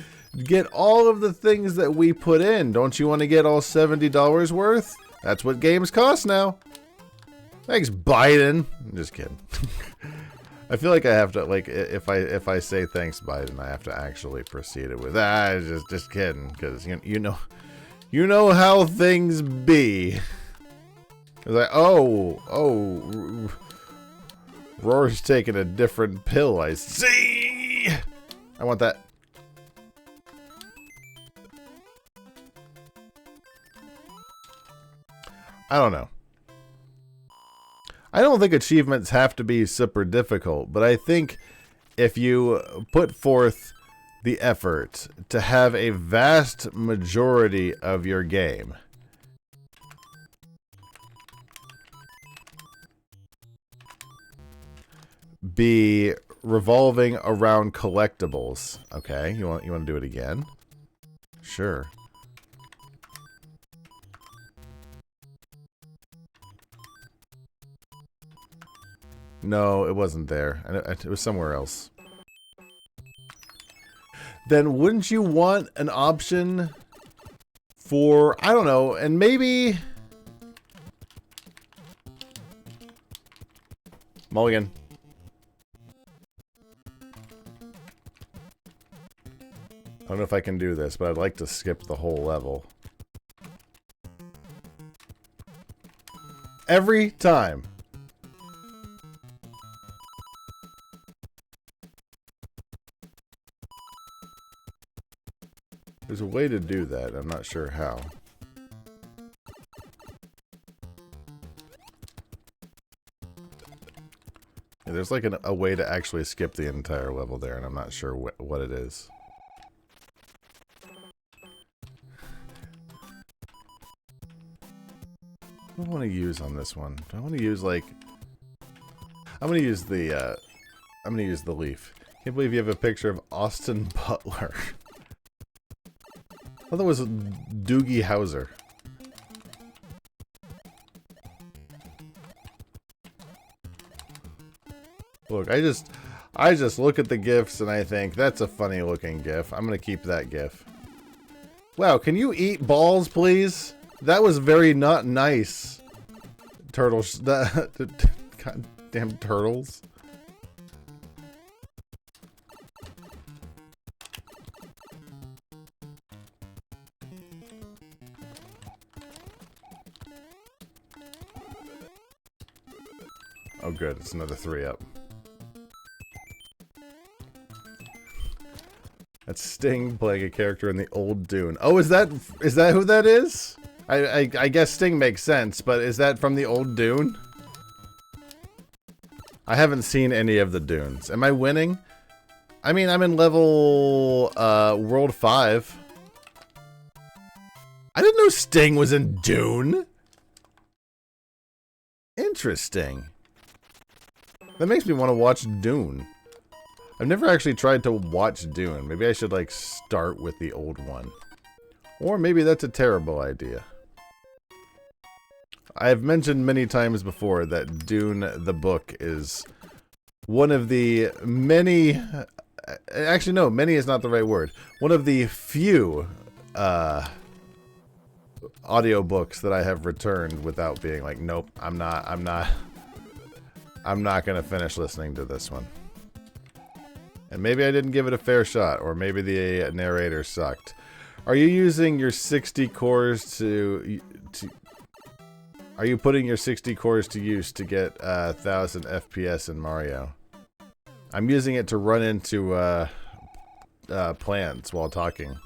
get all of the things that we put in. Don't you want to get all $70 worth? That's what games cost now. Thanks, Biden. I'm just kidding. I feel like I have to, like, if I say thanks, Biden, I have to actually proceed it with just kidding, because you know how things be. It's like, oh, Roar's taking a different pill, I see. I want that. I don't know. I don't think achievements have to be super difficult, but I think if you put forth the effort to have a vast majority of your game be revolving around collectibles. Okay, you want to do it again? Sure. No, it wasn't there. It was somewhere else. Then wouldn't you want an option for, I don't know, and maybe mulligan. I don't know if I can do this, but I'd like to skip the whole level. Every time. There's a way to do that. I'm not sure how. Yeah, there's like a way to actually skip the entire level there, and I'm not sure what it is. What do I want to use on this one? Do I want to use like... I'm going to use the leaf. Can't believe you have a picture of Austin Butler. I thought that was Doogie Howser. Look, I just look at the GIFs and I think, that's a funny looking GIF. I'm gonna keep that GIF. Wow, can you eat balls, please? That was very not nice. Turtles. Goddamn turtles. Oh good, it's another 3 up. That's Sting playing a character in the old Dune. Oh, is that who that is? I guess Sting makes sense, but is that from the old Dune? I haven't seen any of the Dunes. Am I winning? I mean, I'm in level, World 5. I didn't know Sting was in Dune. Interesting. That makes me want to watch Dune. I've never actually tried to watch Dune. Maybe I should, like, start with the old one. Or maybe that's a terrible idea. I've mentioned many times before that Dune, the book, is one of the many... Actually, no, many is not the right word. One of the few audiobooks that I have returned without being like, nope, I'm not going to finish listening to this one. And maybe I didn't give it a fair shot, or maybe the narrator sucked. Are you using your 60 cores to are you putting your 60 cores to use to get 1000 FPS in Mario? I'm using it to run into plants while talking.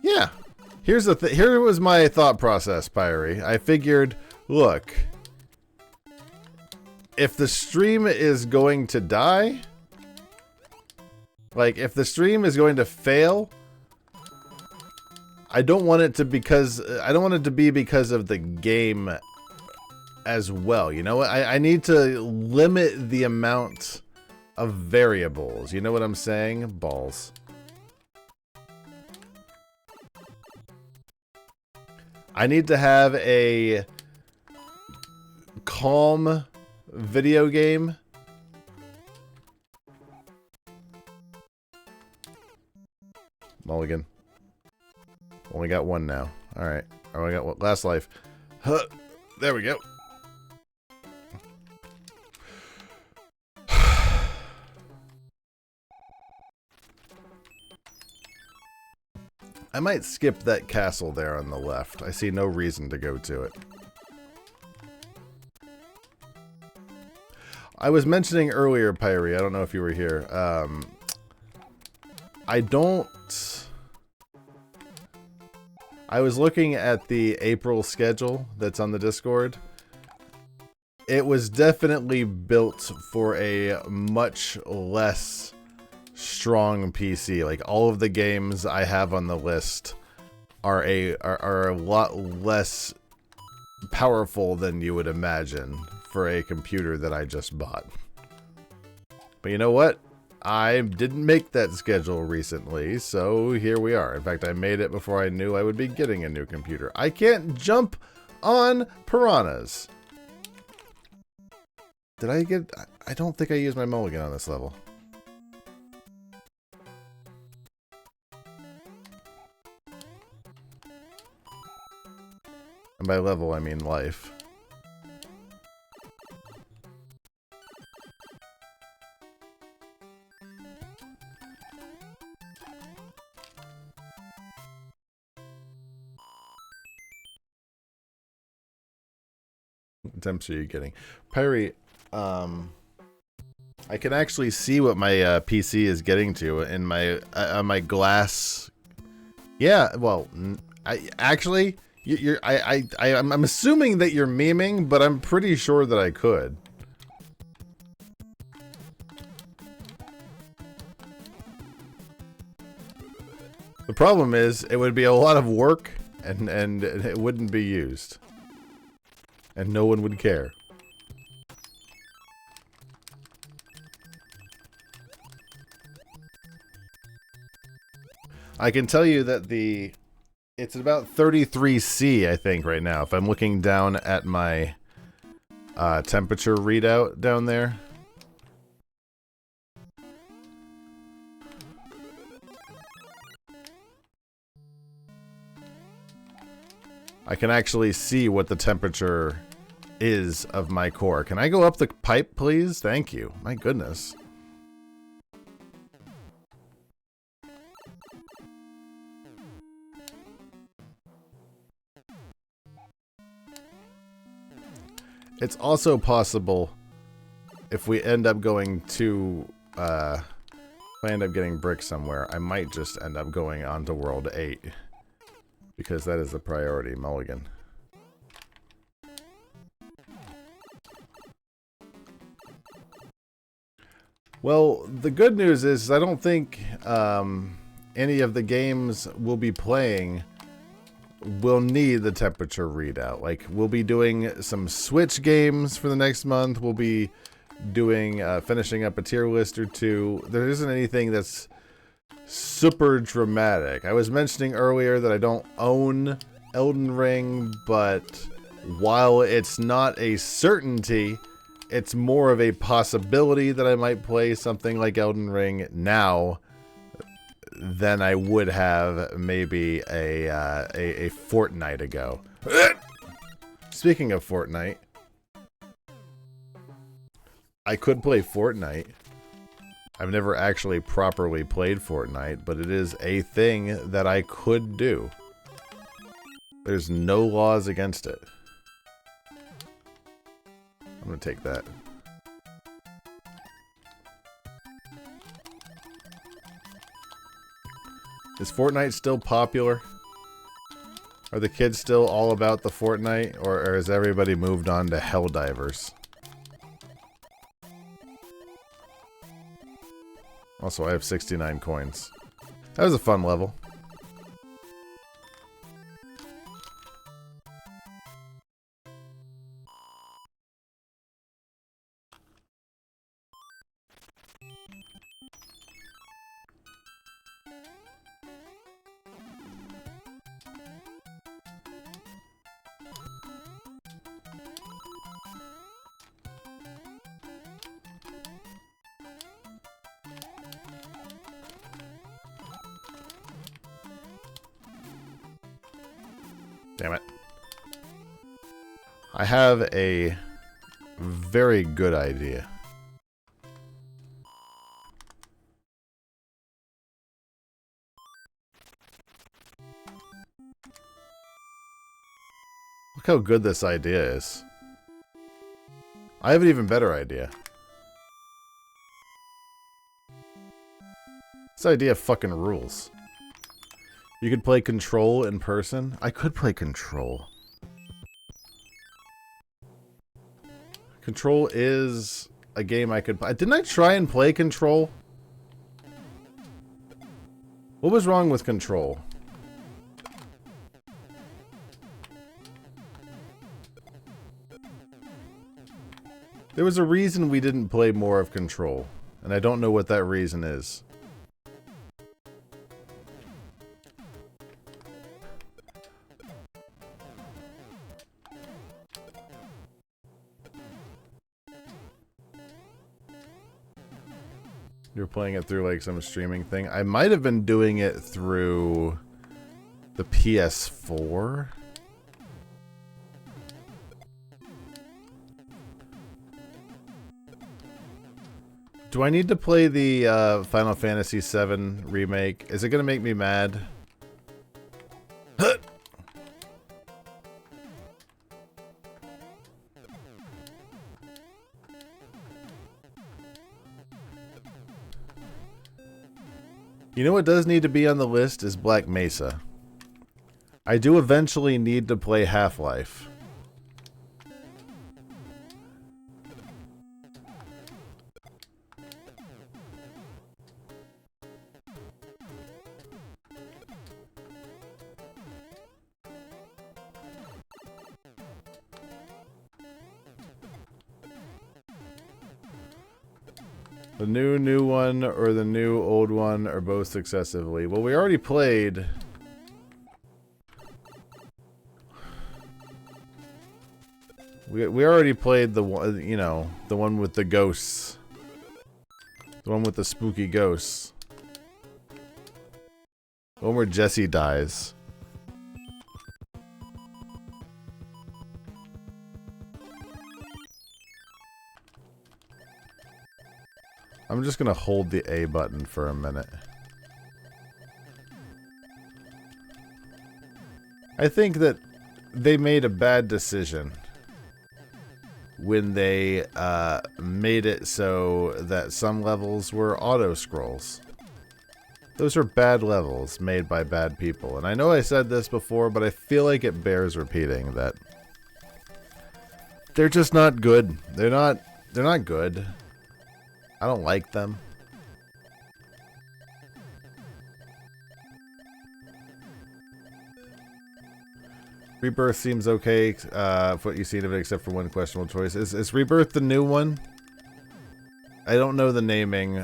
Yeah. Here was my thought process, Pyrie. I figured, look, if the stream is going to die, like if the stream is going to fail, I don't want it to be because of the game as well. You know what? I need to limit the amount of variables. You know what I'm saying? Balls. I need to have a calm video game. Mulligan. Only got one now. Alright. I only got one. Last life. Huh. There we go. I might skip that castle there on the left. I see no reason to go to it. I was mentioning earlier, Pyrie, I don't know if you were here. I was looking at the April schedule that's on the Discord. It was definitely built for a much less strong PC. Like, all of the games I have on the list are a lot less powerful than you would imagine for a computer that I just bought. But you know what? I didn't make that schedule recently, so here we are. In fact, I made it before I knew I would be getting a new computer. I can't jump on piranhas. Did I get... I don't think I used my mulligan on this level. And by level, I mean life. What attempts are you getting? Pyrie, I can actually see what my PC is getting to in my on my glass. Yeah, well, I'm assuming that you're memeing, but I'm pretty sure that I could. The problem is, it would be a lot of work, and it wouldn't be used. And no one would care. I can tell you that it's about 33°C, I think, right now. If I'm looking down at my temperature readout down there. I can actually see what the temperature is of my core. Can I go up the pipe, please? Thank you. My goodness. It's also possible if we end up going to, if I end up getting bricks somewhere, I might just end up going on to World 8. because that is the priority. Mulligan. Well, the good news is I don't think any of the games we'll be playing will need the temperature readout. Like, we'll be doing some Switch games for the next month. We'll be doing finishing up a tier list or two. There isn't anything that's super dramatic. I was mentioning earlier that I don't own Elden Ring, but while it's not a certainty, it's more of a possibility that I might play something like Elden Ring now than I would have maybe a fortnight ago. Speaking of Fortnite, I could play Fortnite. I've never actually properly played Fortnite, but it is a thing that I could do. There's no laws against it. I'm gonna take that. Is Fortnite still popular? Are the kids still all about the Fortnite, or has everybody moved on to Helldivers? Also, I have 69 coins. That was a fun level. Damn it. I have a very good idea. Look how good this idea is. I have an even better idea. This idea fucking rules. You could play Control in person. I could play Control. Control is a game I could play. Didn't I try and play Control? What was wrong with Control? There was a reason we didn't play more of Control, and I don't know what that reason is. You're playing it through like some streaming thing. I might have been doing it through the PS4. Do I need to play the Final Fantasy VII remake? Is it going to make me mad? You know what does need to be on the list is Black Mesa. I do eventually need to play Half-Life. The new one or the new old one or both successively. Well, we already played. We already played the one, you know, the one with the ghosts. The one with the spooky ghosts. The one where Jesse dies. I'm just gonna hold the A button for a minute. I think that they made a bad decision when they made it so that some levels were auto scrolls. Those are bad levels made by bad people. And I know I said this before, but I feel like it bears repeating that they're just not good. They're not good. I don't like them. Rebirth seems okay, for what you've seen of it, except for one questionable choice. Is Rebirth the new one? I don't know the naming.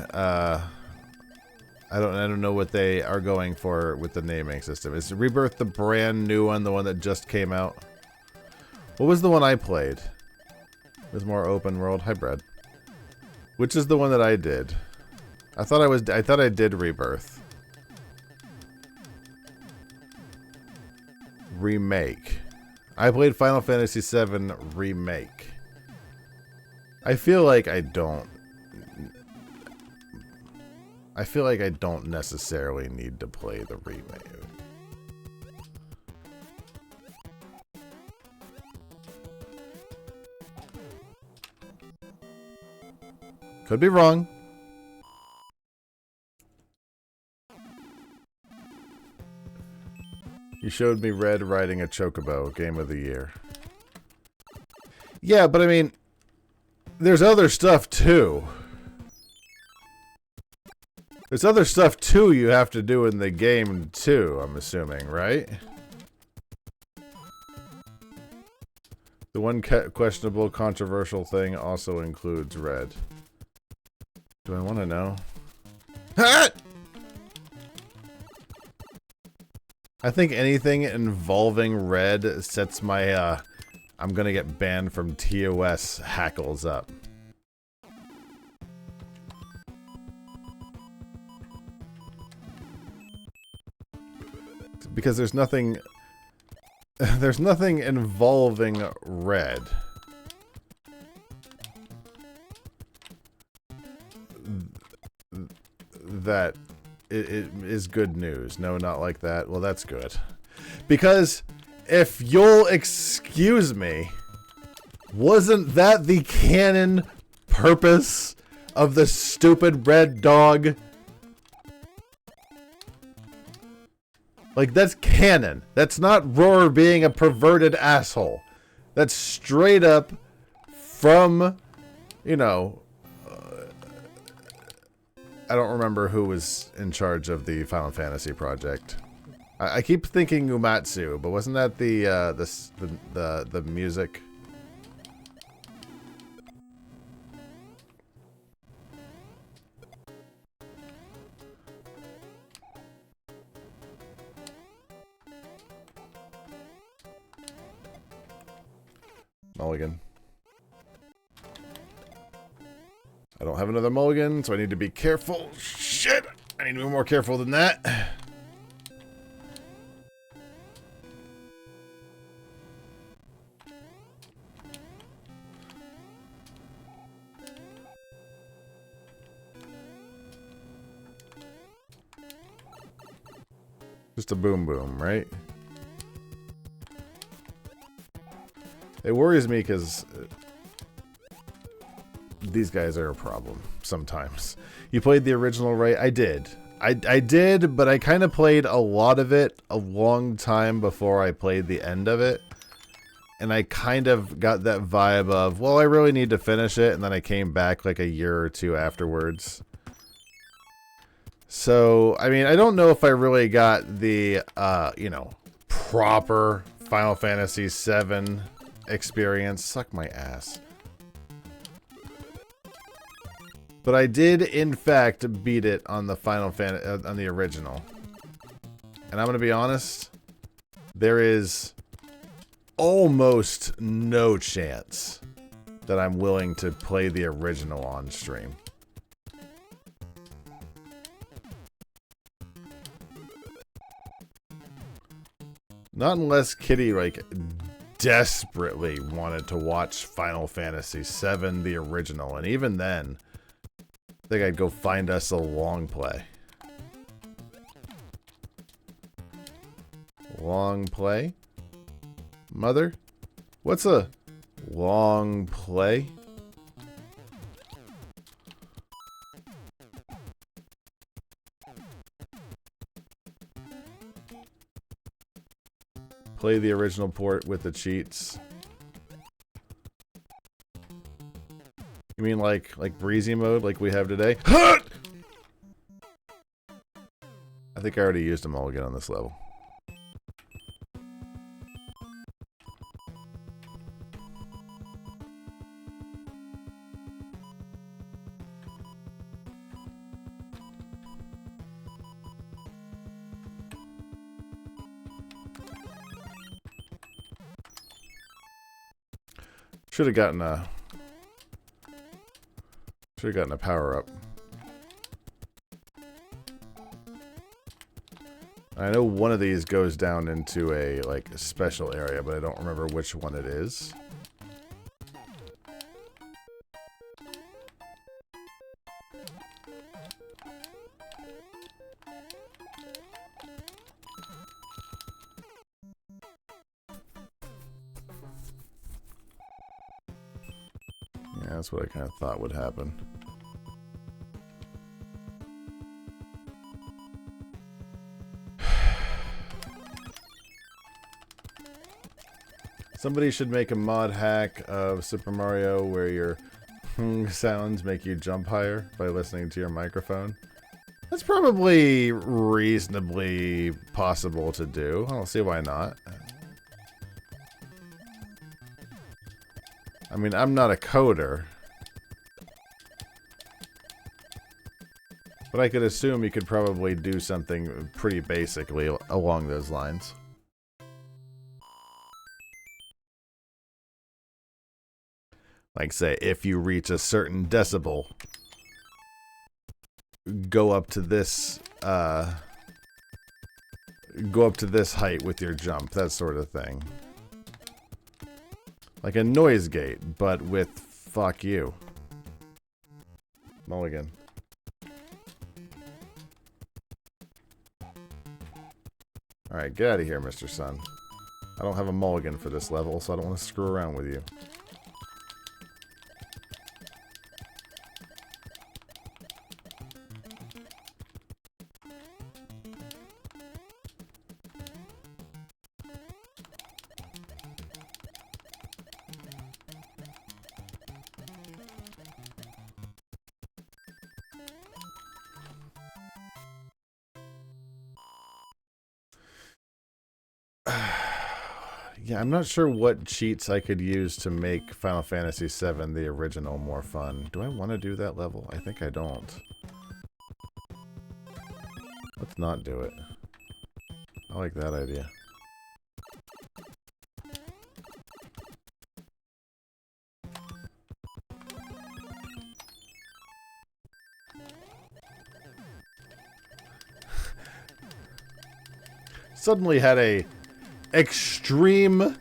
I don't know what they are going for with the naming system. Is Rebirth the brand new one, the one that just came out? What was the one I played? It was more open world. Hi, Brad. Which is the one that I did? I thought I did Rebirth. Remake. I played Final Fantasy VII Remake. I feel like I don't necessarily need to play the remake. Could be wrong. You showed me Red riding a chocobo, game of the year. Yeah, but I mean, there's other stuff too. There's other stuff too you have to do in the game too, I'm assuming, right? The one questionable, controversial thing also includes Red. Do I want to know? I think anything involving Red sets my, I'm gonna get banned from TOS hackles up. Because there's nothing involving Red that it is good news. No, not like that. Well, that's good. Because if you'll excuse me, wasn't that the canon purpose of the stupid red dog? Like, that's canon. That's not Roar being a perverted asshole. That's straight up from, you know, I don't remember who was in charge of the Final Fantasy project. I keep thinking Umatsu, but wasn't that the music? Mulligan. I don't have another mulligan, so I need to be careful. Shit! I need to be more careful than that. Just a boom boom, right? It worries me because these guys are a problem sometimes. You played the original, right? I did. I did, but I kind of played a lot of it a long time before I played the end of it. And I kind of got that vibe of, well, I really need to finish it. And then I came back like a year or two afterwards. So, I mean, I don't know if I really got the, you know, proper Final Fantasy VII experience. Suck my ass. But I did, in fact, beat it on the on the original. And I'm going to be honest, there is almost no chance that I'm willing to play the original on stream. Not unless Kitty, like, desperately wanted to watch Final Fantasy VII, the original. And even then, I think I'd go find us a long play. Long play? Mother? What's a long play? Play the original port with the cheats. You mean like breezy mode like we have today? I think I already used them all again on this level. Should have gotten a power up. I know one of these goes down into a like special area, but I don't remember which one it is. Yeah, that's what I kind of thought would happen. Somebody should make a mod hack of Super Mario where your sounds make you jump higher by listening to your microphone. That's probably reasonably possible to do. I don't see why not. I mean, I'm not a coder. But I could assume you could probably do something pretty basically along those lines. Like, say, if you reach a certain decibel, go up to this height with your jump, that sort of thing. Like a noise gate, but with fuck you. Mulligan. Alright, get out of here, Mr. Sun. I don't have a mulligan for this level, so I don't want to screw around with you. Yeah, I'm not sure what cheats I could use to make Final Fantasy VII, the original, more fun. Do I want to do that level? I think I don't. Let's not do it. I like that idea. Suddenly had a extreme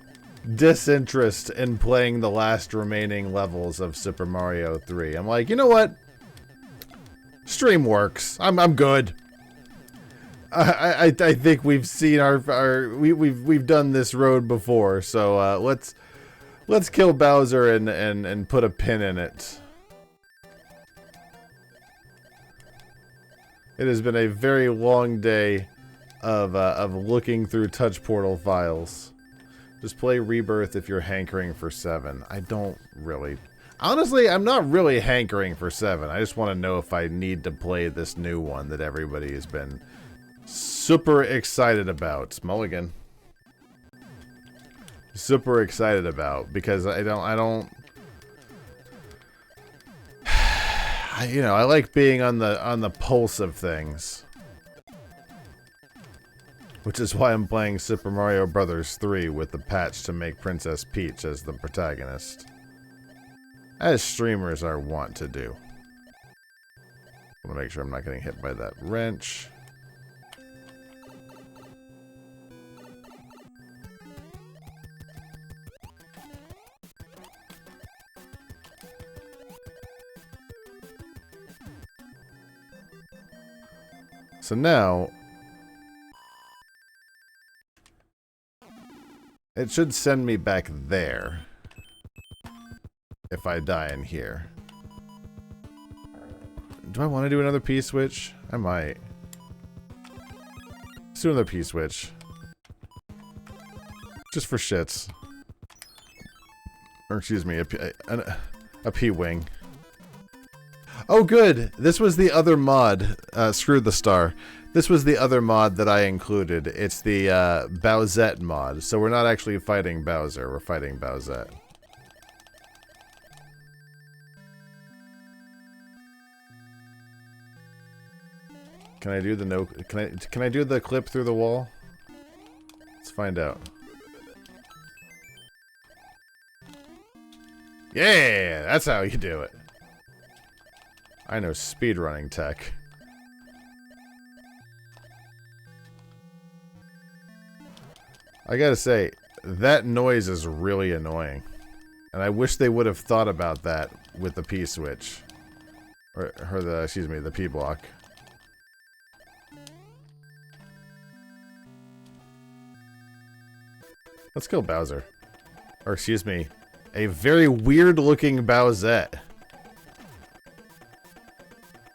disinterest in playing the last remaining levels of Super Mario 3. I'm like, you know what? Stream works. I'm good. I think we've seen we've done this road before, so let's kill Bowser and put a pin in it. It has been a very long day of looking through touch portal files. Just play Rebirth if you're hankering for 7. I don't really... Honestly, I'm not really hankering for 7. I just want to know if I need to play this new one that everybody has been super excited about. Mulligan. Super excited about, because I you know, I like being on the pulse of things. Which is why I'm playing Super Mario Bros. 3 with the patch to make Princess Peach as the protagonist. As streamers are wont to do. I want to make sure I'm not getting hit by that wrench. So now... it should send me back there. If I die in here. Do I want to do another P-switch? I might. Let's do another P-switch. Just for shits. Or excuse me, a P-Wing. Oh good! This was the other mod. Screw the star. This was the other mod that I included. It's the Bowsette mod. So we're not actually fighting Bowser, we're fighting Bowsette. Can I do the no can I do the clip through the wall? Let's find out. Yeah, that's how you do it. I know speedrunning tech. I gotta say, that noise is really annoying. And I wish they would have thought about that with the P-switch. Or the, excuse me, the P-block. Let's kill Bowser. Or excuse me, a very weird looking Bowsette.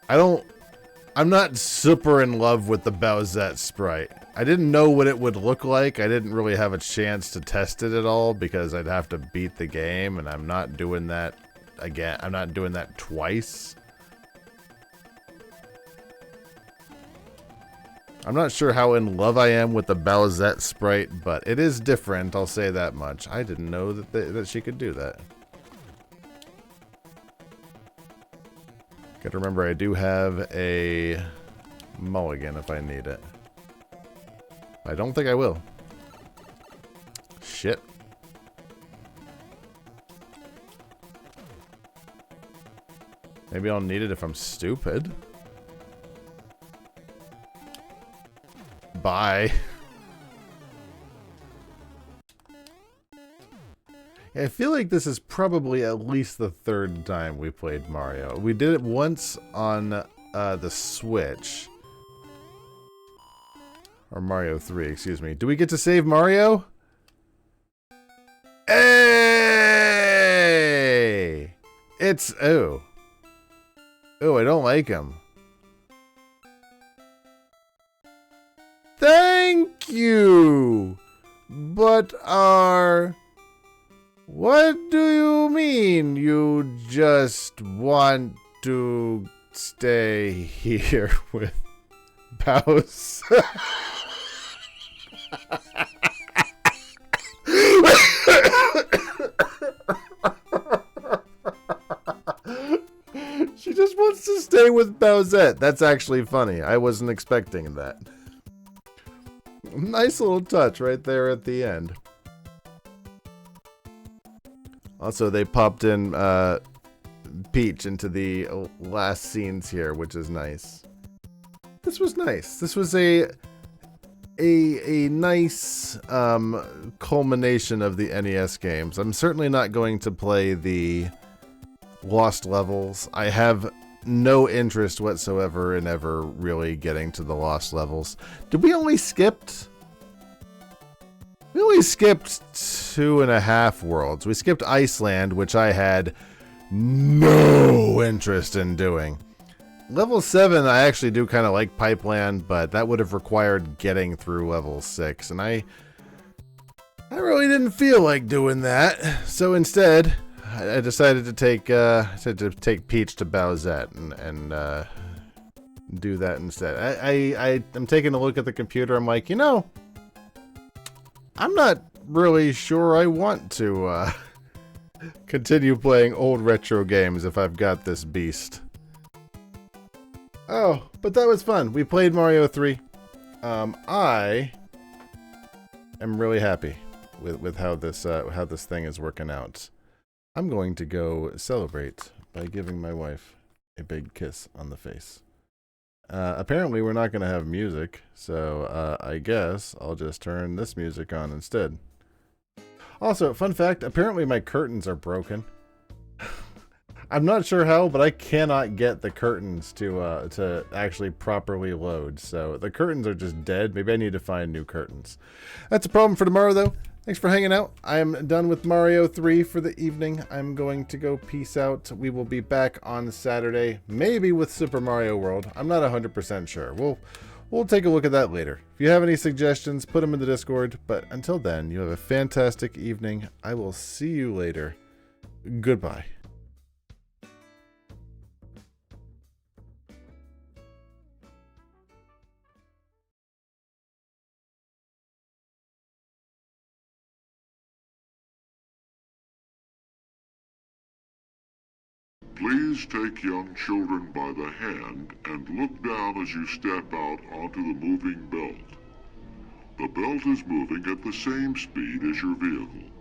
I'm not super in love with the Bowsette sprite. I didn't know what it would look like. I didn't really have a chance to test it at all because I'd have to beat the game, and I'm not doing that again. I'm not doing that twice. I'm not sure how in love I am with the Bowsette sprite, but it is different, I'll say that much. I didn't know that she could do that. Gotta remember, I do have a mulligan if I need it. I don't think I will. Shit. Maybe I'll need it if I'm stupid. Bye. I feel like this is probably at least the third time we played Mario. We did it once on the Switch. Or Mario 3, excuse me. Do we get to save Mario? Hey! It's... Oh. Oh, I don't like him. Thank you! But what do you mean you just want to stay here with Bowser? She just wants to stay with Bowsette. That's actually funny. I wasn't expecting that. Nice little touch right there at the end. Also, they popped in Peach into the last scenes here, which is nice. This was nice. This was a nice culmination of the NES games. I'm certainly not going to play the Lost Levels. I have no interest whatsoever in ever really getting to the Lost Levels. Did we only skipped? We only skipped 2.5 worlds. We skipped Iceland, which I had no interest in doing. Level 7, I actually do kind of like Pipeland, but that would have required getting through level 6, and I really didn't feel like doing that. So instead, I decided to take Peach to Bowsette and do that instead. I'm taking a look at the computer. I'm like, you know, I'm not really sure I want to continue playing old retro games if I've got this beast. Oh, but that was fun. We played Mario 3. I am really happy with how this thing is working out. I'm going to go celebrate by giving my wife a big kiss on the face. Apparently we're not going to have music, so I guess I'll just turn this music on instead. Also, fun fact, apparently my curtains are broken. I'm not sure how, but I cannot get the curtains to actually properly load. So the curtains are just dead. Maybe I need to find new curtains. That's a problem for tomorrow, though. Thanks for hanging out. I am done with Mario 3 for the evening. I'm going to go peace out. We will be back on Saturday, maybe with Super Mario World. I'm not 100% sure. we'll take a look at that later. If you have any suggestions, put them in the Discord. But until then, you have a fantastic evening. I will see you later. Goodbye. Please take young children by the hand and look down as you step out onto the moving belt. The belt is moving at the same speed as your vehicle.